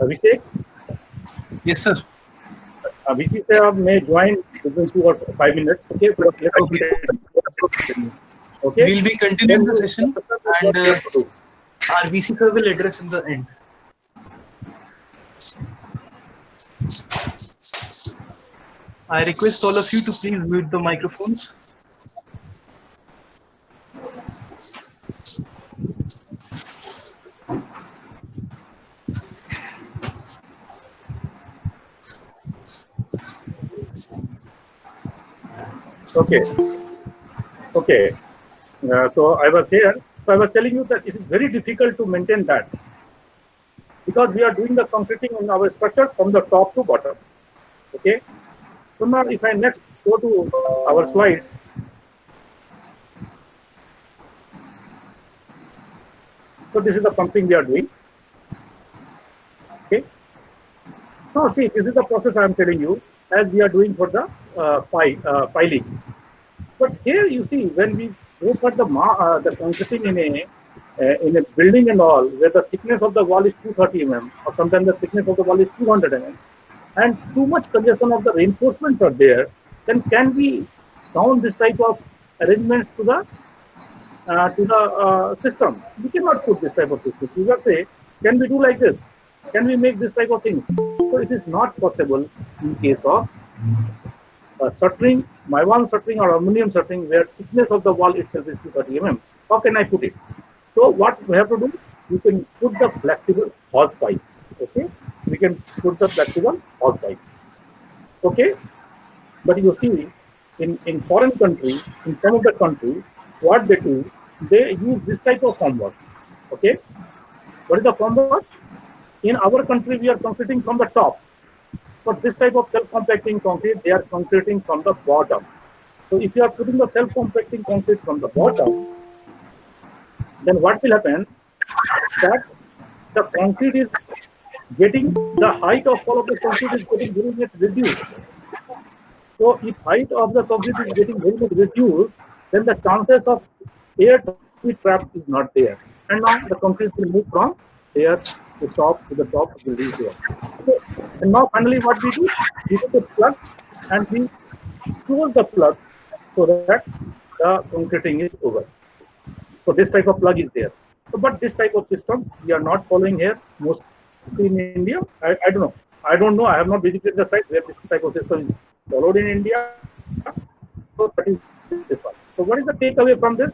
Abhishek? Yes, sir. Abhishek Saab may join within 2 or 5 minutes. Okay, so okay. We'll be continuing the session, and our VC sir will address in the end. I request all of you to please mute the microphones. Okay. So I was here. So I was telling you that it is very difficult to maintain that because we are doing the concreting in our structure from the top to bottom. Okay. So now if I next go to our slides. So this is the pumping we are doing. Okay. Now see, this is the process I am telling you as we are doing for the piling. But here you see, when we go for the concreting in a building and all, where the thickness of the wall is 230 mm, or sometimes the thickness of the wall is 200 mm. and too much congestion of the reinforcements are there, then can we down this type of arrangements to the system? We cannot put this type of system. You will say, can we do like this? Can we make this type of thing? So it is not possible in case of shuttering, Maiwan shuttering or aluminum shuttering, where thickness of the wall itself is 230 mm. How can I put it? So what we have to do, you can put the flexible hose pipe. Okay, we can put the flexible hose pipe. Okay, but you see, in foreign countries, in some of the countries, what they do, they use this type of formwork. Okay, what is the formwork? In our country, we are concreting from the top. For this type of self-compacting concrete, they are concreting from the bottom. So if you are putting the self-compacting concrete from the bottom, then what will happen? That the concrete is getting, the height of fall of the concrete is getting very much reduced. So if height of the concrete is getting very much reduced, then the chances of air to be trapped is not there. And now the concrete will move from there to the top will reach there. So, and now finally what we do, we put the plug and we close the plug so that the concreting is over. So this type of plug is there. So, but this type of system we are not following here, mostly in India. I don't know. I don't know. I have not visited the site where this type of system is followed in India. So that is this one. So what is the takeaway from this?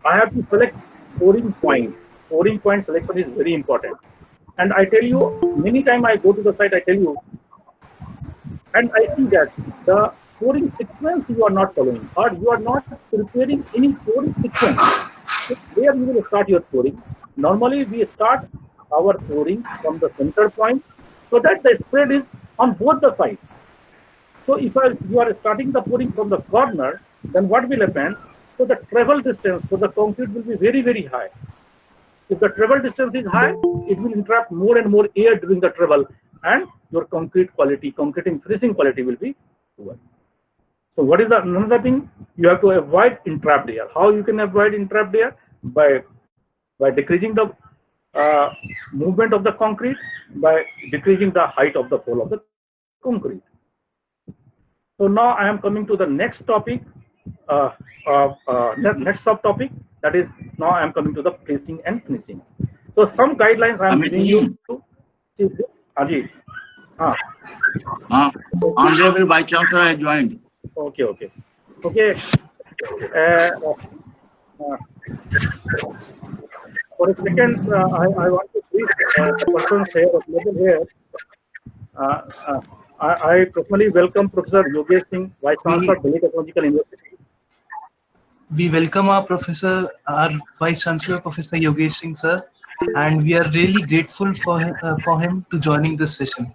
I have to select pouring point. Pouring point selection is very important. And I tell you, many times I go to the site, I tell you, and I see that the pouring sequence you are not following, or you are not preparing any pouring sequence. So where you will start your pouring. Normally we start our pouring from the center point so that the spread is on both the sides. So if you are starting the pouring from the corner, then what will happen? So the travel distance for the concrete will be very, very high. If the travel distance is high, it will entrap more and more air during the travel, and your concrete quality, concreting finishing quality will be poor. So what is the another thing? You have to avoid entrapped air. How you can avoid entrapped air? By decreasing the movement of the concrete, by decreasing the height of the fall of the concrete. So now I am coming to the next topic, next subtopic. That is, now I am coming to the placing and finishing. So some guidelines I am giving you. Ajit. Honorable Vice Chancellor has joined. Okay. For a second, I want to brief the persons here available here. I personally welcome Professor Yogesh Singh, Vice Chancellor, Delhi Technological University. We welcome our professor, our Vice Chancellor, Professor Yogesh Singh, sir, and we are really grateful for him to joining this session.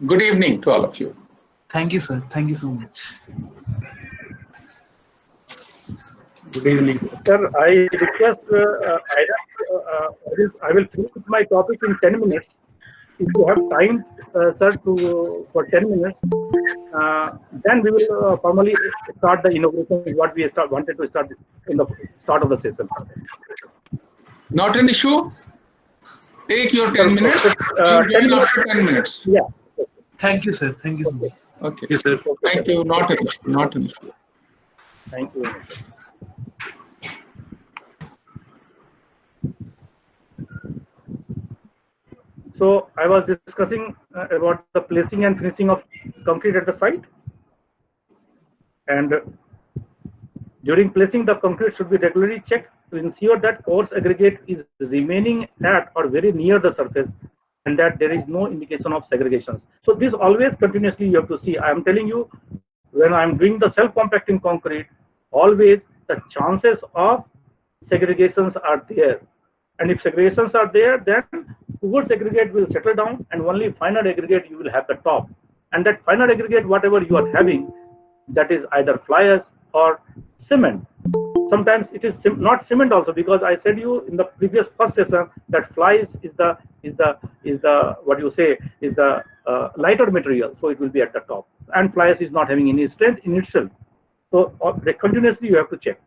Good evening to all of you. Thank you, sir. Thank you so much. Good evening, sir. I request I will finish my topic in 10 minutes. If you have time, sir, for 10 minutes, then we will formally start the inauguration. What we wanted to start in the start of the session. Not an issue. Take your 10 minutes. You join after 10 minutes. Yeah. Thank you, sir. Thank you so much. Okay. Yes, sir. Thank you. Not an issue. Not an issue. Thank you very much. So I was discussing about the placing and finishing of concrete at the site, and during placing, the concrete should be regularly checked to ensure that coarse aggregate is remaining at or very near the surface, and that there is no indication of segregation. So this always continuously you have to see. I am telling you, when I am doing the self-compacting concrete, always the chances of segregations are there. And if segregations are there, then coarse aggregate will settle down, and only finer aggregate you will have the top. And that finer aggregate, whatever you are having, that is either fly ash or cement. Sometimes it is not cement also, because I said you in the previous first session that fly ash is the what you say is the lighter material, so it will be at the top. And fly ash is not having any strength in itself. So continuously you have to check.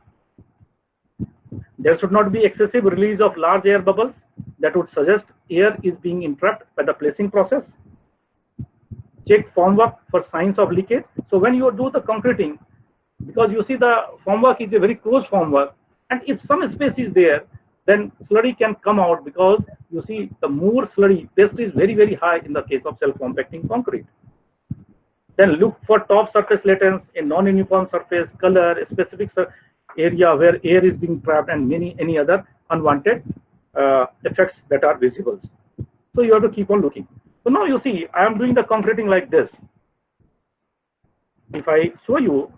There should not be excessive release of large air bubbles that would suggest air is being entrapped by the placing process. check formwork for signs of leakage. So when you do the concreting, because you see the formwork is a very close formwork, and if some space is there, then slurry can come out, because you see the more slurry, density is very, very high in the case of self-compacting concrete. Then look for top surface latents, a non-uniform surface, color, a specific area where air is being trapped, and any other unwanted effects that are visible. So you have to keep on looking. So now you see, I am doing the concreting like this. If I show you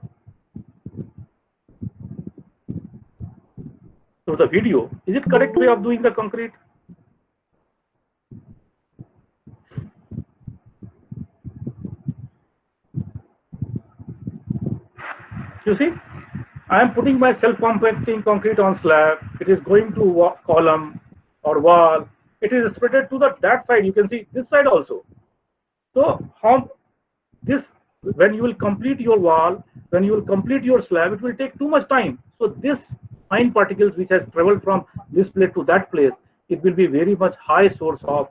through the video, is it correct way of doing the concrete? You see, I am putting my self-compacting concrete on slab. It is going to column or wall. It is spread to that side. You can see this side also. So how this, when you will complete your wall, when you will complete your slab, it will take too much time. So this fine particles which has traveled from this place to that place, it will be very much high source of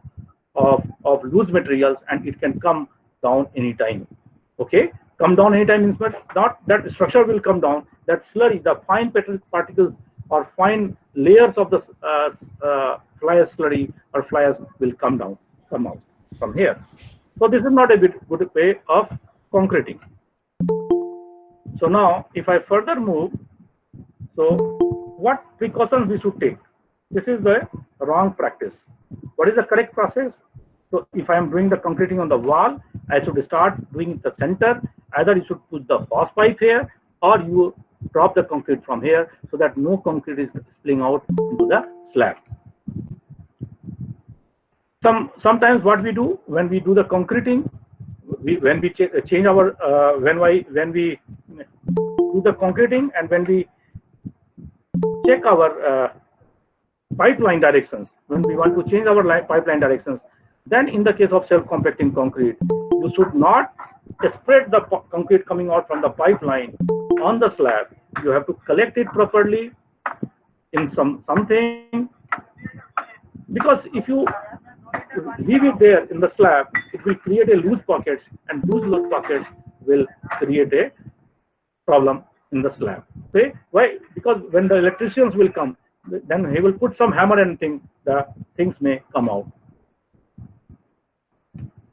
loose materials, and it can come down anytime. Okay, come down anytime means not that structure will come down. That slurry, the fine particles or fine layers of the fly ash slurry or fly ash will come out from here. So this is not a good way of concreting. So now if I further move, so what precautions we should take? This is the wrong practice. What is the correct process? So if I am doing the concreting on the wall, I should start doing the center. Either you should put the hose pipe here, or you drop the concrete from here, so that no concrete is spilling out into the slab. Sometimes what we do when we do the concreting, when we change our when we do the concreting and when we check our pipeline directions, when we want to change our pipeline directions, then in the case of self-compacting concrete, you should not spread the concrete coming out from the pipeline on the slab. You have to collect it properly in something, because if you leave it there in the slab, it will create a loose pockets, and those loose pockets will create a problem in the slab. Okay, why? Because when the electricians will come, then he will put some hammer and the things may come out.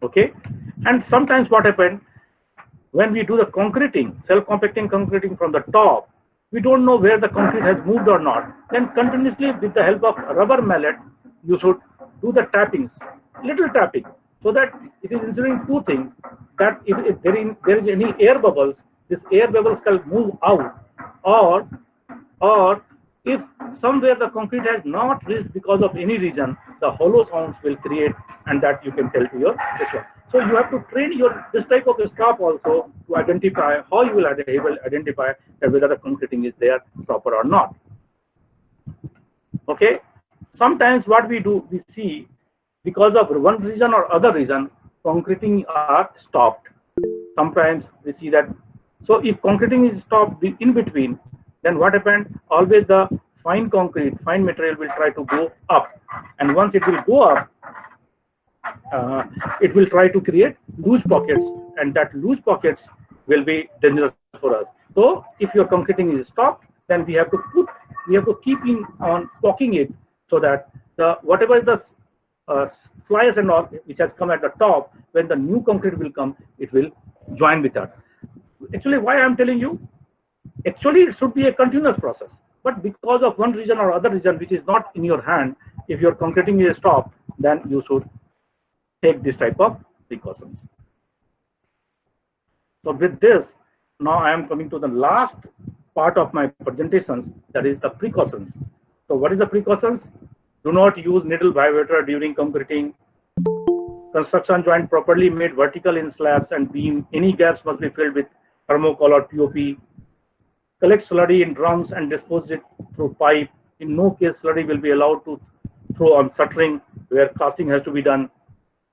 Okay, and sometimes what happened, when we do the concreting, self-compacting concreting from the top, we don't know where the concrete has moved or not. Then continuously with the help of rubber mallet, you should do the tappings, little tapping, so that it is ensuring two things, that if there is any air bubbles, this air bubbles can move out, or if somewhere the concrete has not reached because of any reason, the hollow sounds will create, and that you can tell to your this one. So you have to train this type of staff also to identify how you will identify that whether the concreting is there proper or not. Okay. Sometimes what we do, we see because of one reason or other reason, concreting are stopped. Sometimes we see that. So if concreting is stopped in between, then what happened? Always the fine concrete, fine material will try to go up, and once it will go up, it will try to create loose pockets, and that loose pockets will be dangerous for us. So if your concreting is stopped, then we have to keep on pocking it, so that whatever the fly ash and all which has come at the top, when the new concrete will come, it will join with that. Actually, why I am telling you, actually it should be a continuous process, but because of one reason or other reason which is not in your hand, if your concreting is stopped, then you should take this type of precautions. So with this, now I am coming to the last part of my presentation, that is the precautions. So what is the precautions? Do not use needle vibrator during concreting. Construction joint properly made vertical in slabs and beam. Any gaps must be filled with thermocol or POP. Collect slurry in drums and dispose it through pipe. In no case slurry will be allowed to throw on shuttering where casting has to be done.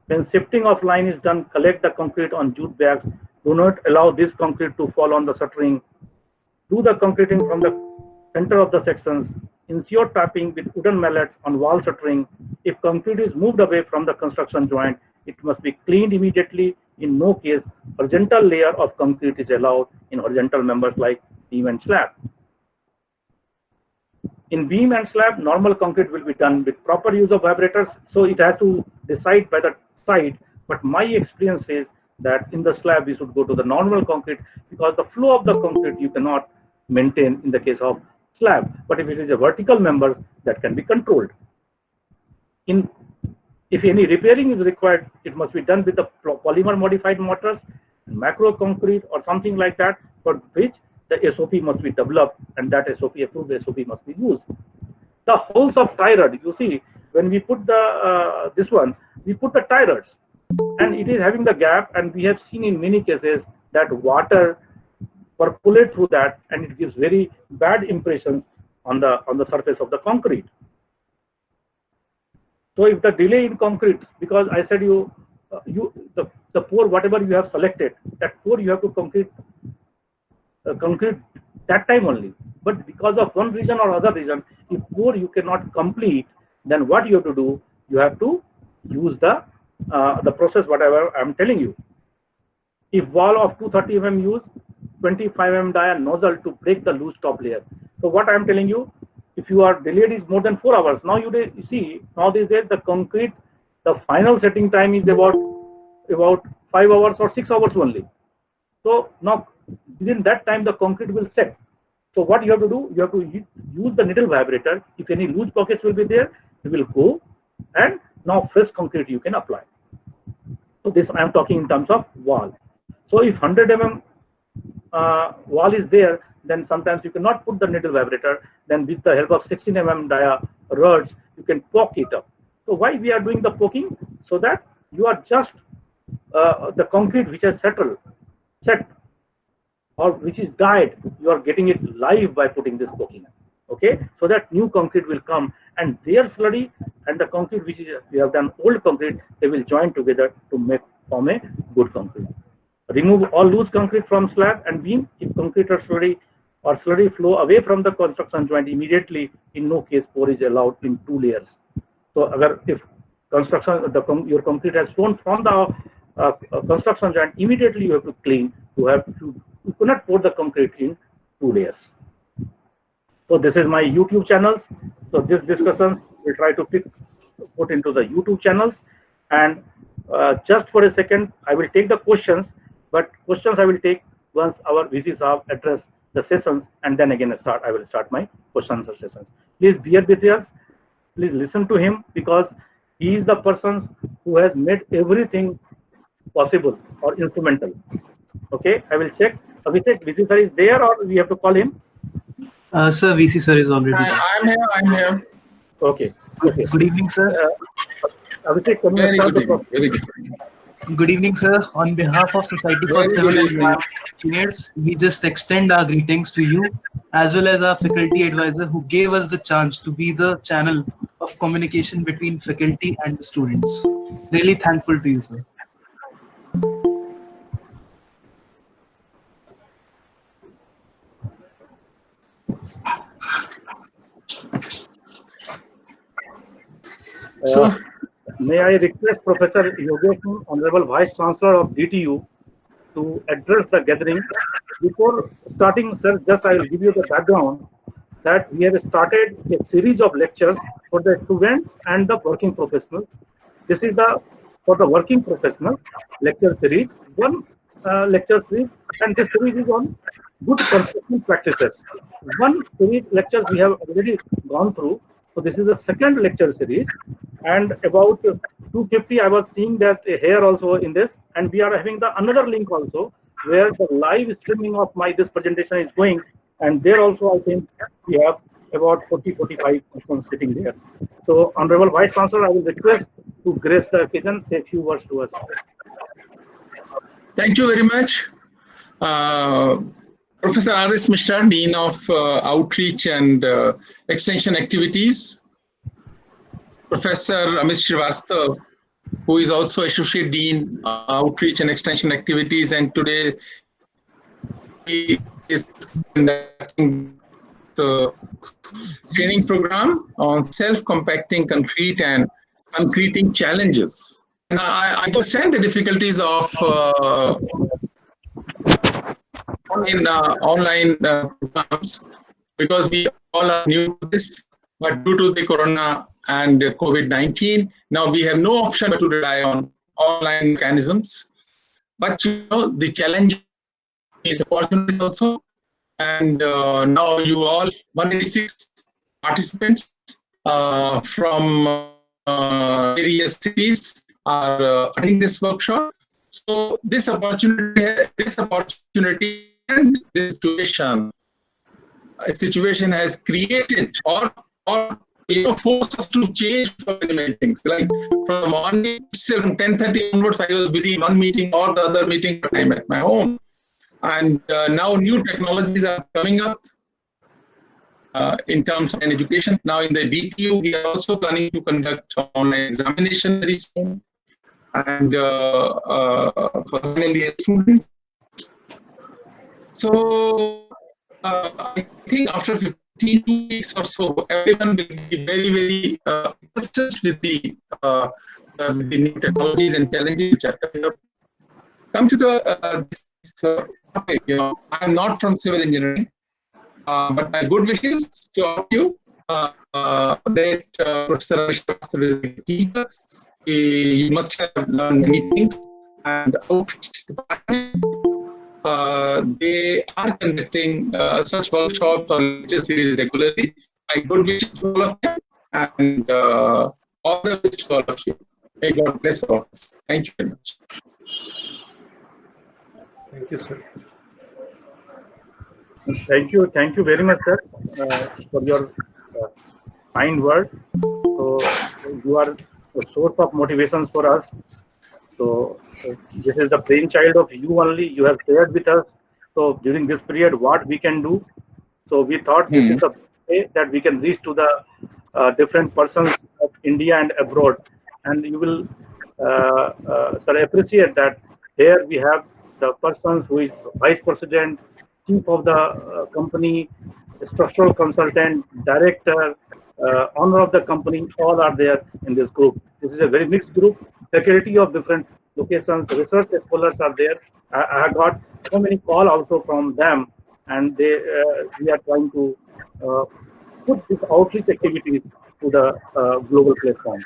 When shifting of line is done, collect the concrete on jute bags. Do not allow this concrete to fall on the shuttering. Do the concreting from the center of the sections. Ensure tapping with wooden mallets on wall shuttering. If concrete is moved away from the construction joint, it must be cleaned immediately In no case, horizontal layer of concrete is allowed in horizontal members like beam and slab. In beam and slab, normal concrete will be done with proper use of vibrators, so it has to decide by the site. But my experience is that in the slab we should go to the normal concrete, because the flow of the concrete you cannot maintain in the case of slab. But if it is a vertical member, that can be controlled. If any repairing is required, it must be done with the polymer modified mortars, macro concrete or something like that, for which the SOP must be developed, and that SOP, approved SOP, must be used. The holes of tie rod, you see, when we put the this one, we put the tie rods, and it is having the gap, and we have seen in many cases that water percolate through that, and it gives very bad impressions on the surface of the concrete. So if the delay in concrete, because I said the pour whatever you have selected, that pour you have to concrete that time only. But because of one reason or other reason, if pour you cannot complete, then what you have to do, you have to use the process whatever I am telling you. If wall of 230 mm use 25 mm dia nozzle to break the loose top layer. So what I am telling you, if you are delayed is more than 4 hours. Now you see, now these days the concrete, the final setting time is about 5 hours or 6 hours only. So now within that time the concrete will set. So what you have to do, you have to use the needle vibrator. If any loose pockets will be there, you will go, and now fresh concrete you can apply. So this I am talking in terms of wall. So if 100 mm wall is there, then sometimes you cannot put the needle vibrator. Then with the help of 16 mm dia rods, you can poke it up. So why we are doing the poking? So that you are just the concrete which has set or which is dyed, you are getting it live by putting this poking. Okay, so that new concrete will come, and their slurry and the concrete which is we have done old concrete, they will join together to form a good concrete. Remove all loose concrete from slab and beam. If concrete or slurry flow away from the construction joint immediately, in no case pour is allowed in 2 layers. So if your concrete has flown from the construction joint, immediately you have to clean. You cannot pour the concrete in 2 layers. So this is my YouTube channels. So this discussion we'll try to put into the YouTube channels. And just for a second, I will take the questions, but questions I will take once our VCs have addressed the sessions, and then again I will start my questions or sessions. Please bear with us. Please listen to him, because he is the person who has made everything possible or instrumental. Okay, I will check. Abhishek, VC sir is there, or we have to call him? Sir, VC sir is already there. I'm here. Okay. Good evening, sir. Abhishek, can you Very start good the process? evening. Very good. Good evening, sir. On behalf of Society for Very Civil good evening. Engineers, we just extend our greetings to you, as well as our faculty advisor who gave us the chance to be the channel of communication between faculty and the students. Really thankful to you, sir. So, May I request Professor Yogesh, Honorable Vice Chancellor of DTU, to address the gathering. Before starting, sir, just I will give you the background that we have started a series of lectures for the students and the working professionals. This is for the working professionals lecture series, one lecture series, and this series is on good construction practices. One series lectures we have already gone through. So this is the second lecture series, and about 250 I was seeing that here also in this, and we are having the another link also where the live streaming of this presentation is going, and there also I think we have about 40-45 persons sitting there. So Honorable Vice Chancellor, I will request to grace the occasion, say a few words to us. thank you very much. Professor R.S. Mishra, Dean of Outreach and Extension Activities. Professor Amit Srivastava, who is also Associate Dean, Outreach and Extension Activities, and today he is conducting the training program on self-compacting concrete and concreting challenges And I understand the difficulties of online programs because we all are new to this. But due to the corona and COVID-19, now we have no option but to rely on online mechanisms. But the challenge is opportunities also. And now you all 186 participants from various cities are attending this workshop. So this opportunity and this situation has created or forced us to change for many things. Like from morning till 10:30 onwards, I was busy in one meeting or the other meeting time at my home. And now new technologies are coming up in terms of education. Now in the BTU, we are also planning to conduct online examination very soon. And for final year students. So I think after 15 weeks or so, everyone will be very, very interested with the new technologies and challenges which are coming up. Come to the topic. I'm not from civil engineering, but my good wishes to all of you. That Professor Vishwas is a teacher. You must have learned many things, and outreach department, they are conducting such workshops or lecture series regularly. My good wishes to all of you, and all the best to all of you. May God bless all of us. Thank you very much. Thank you, sir. Thank you very much, sir, for your kind words. So you are a source of motivations for us. So this is the brainchild of you only. You have shared with us. So during this period, what we can do. So we thought this is a way that we can reach to the different persons of India and abroad. And you will, sir, appreciate that here we have the persons who is vice president, chief of the company, structural consultant, director, owner of the company, all are there in this group. This is a very mixed group, faculty of different locations, research scholars are there. I got so many calls also from them, and we are trying to put this outreach activities to the global platform.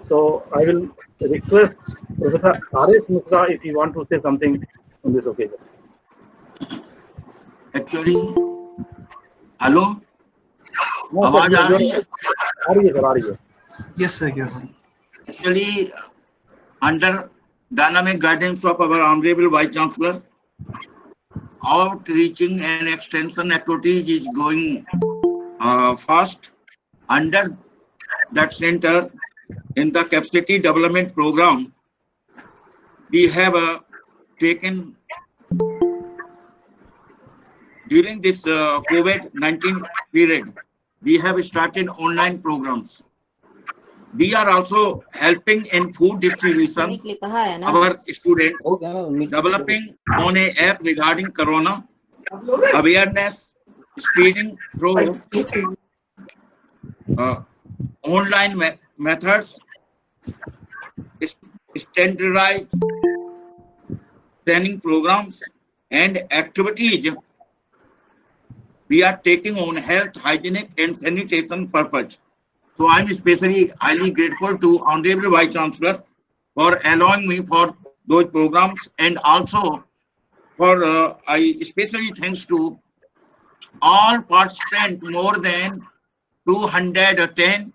So I will request Professor R.S. Mishra if you want to say something on this occasion. Actually, hello? No, आवाज sir, आ रही है? आ रही है, sir, आ रही है. Yes, sir. You're right. Actually, under dynamic guidance of our Honorable Vice Chancellor, outreaching and extension activities is going fast. Under that center, in the capacity development program, we have taken during this COVID-19 period, we have started online programs. We are also helping in food distribution. Our students developing on a app regarding corona awareness, speeding through online methods, standardized training programs, and activities we are taking on health, hygienic, and sanitation purpose. So I'm especially highly grateful to Honorable Vice Chancellor for allowing me for those programs, and also for I especially thanks to all participants, more than 210,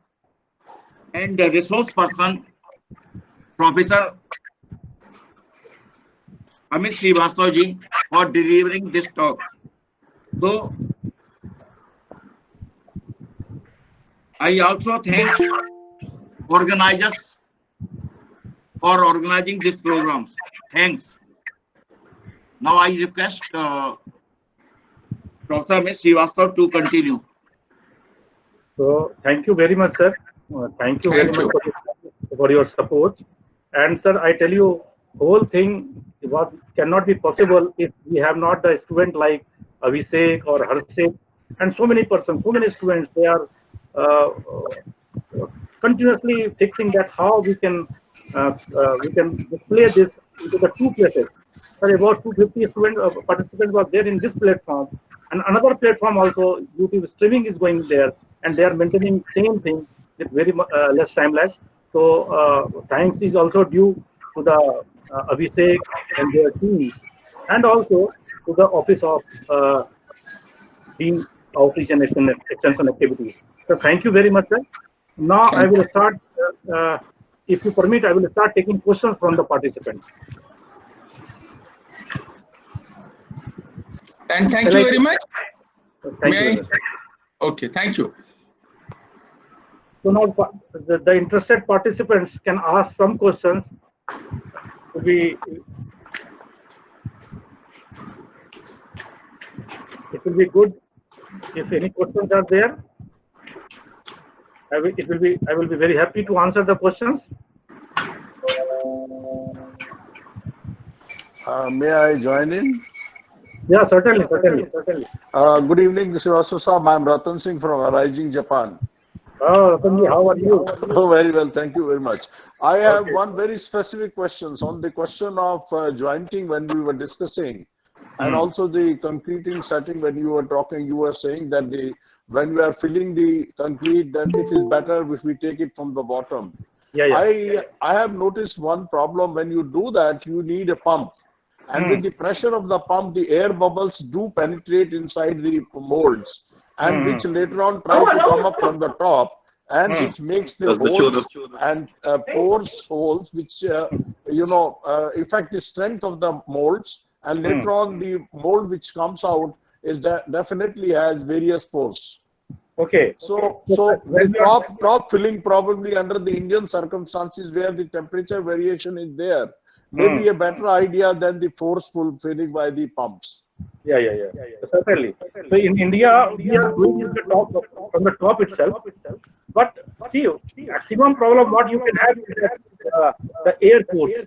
and the resource person, Professor Amit Srivastava ji, for delivering this talk. So I also thank organizers for organizing these programs. Thanks. Now I request Professor Ms. Srivastava to continue. So thank you very much, sir. Thank you very much for your support. And sir, I tell you, whole thing cannot be possible if we have not the student like Abhishek or Harshit, and so many persons, so many students. They are continuously fixing that how we can display this into the two places. So about 250 student participants were there in this platform, and another platform also YouTube streaming is going there, and they are maintaining same thing with very less time lag. So thanks is also due to the Abhishek and their team, and also to the Office of Team Outreach and Extension Activities. So thank you very much, sir. Now I will start, if you permit, I will start taking questions from the participants. And thank you very much. Thank you. Okay, thank you. So now the interested participants can ask some questions. It will be good if any questions are there. I will be very happy to answer the questions. May I join in? Yeah, certainly. Good evening, Mr. Vasu. I'm Ratan Singh from Rising, Japan. Oh, Ratanji, how are you? Oh, very well, thank you very much. I have Okay. one very specific question on the question of jointing when we were discussing, and also the concreting setting when you were talking. You were saying that when we are filling the concrete, then it is better if we take it from the bottom. Yeah. I have noticed one problem. When you do that, you need a pump. And with the pressure of the pump, the air bubbles do penetrate inside the molds, and which later on try to come up from the top, and which makes the holes and pores holes, which affect the strength of the molds. And later on, the mold which comes out is definitely has various pores. Okay. So the top filling probably under the Indian circumstances where the temperature variation is there, may be a better idea than the forceful filling by the pumps. Yeah. Certainly. So in India, we are doing it from the top itself. But see, maximum problem what you can have is that, the air force.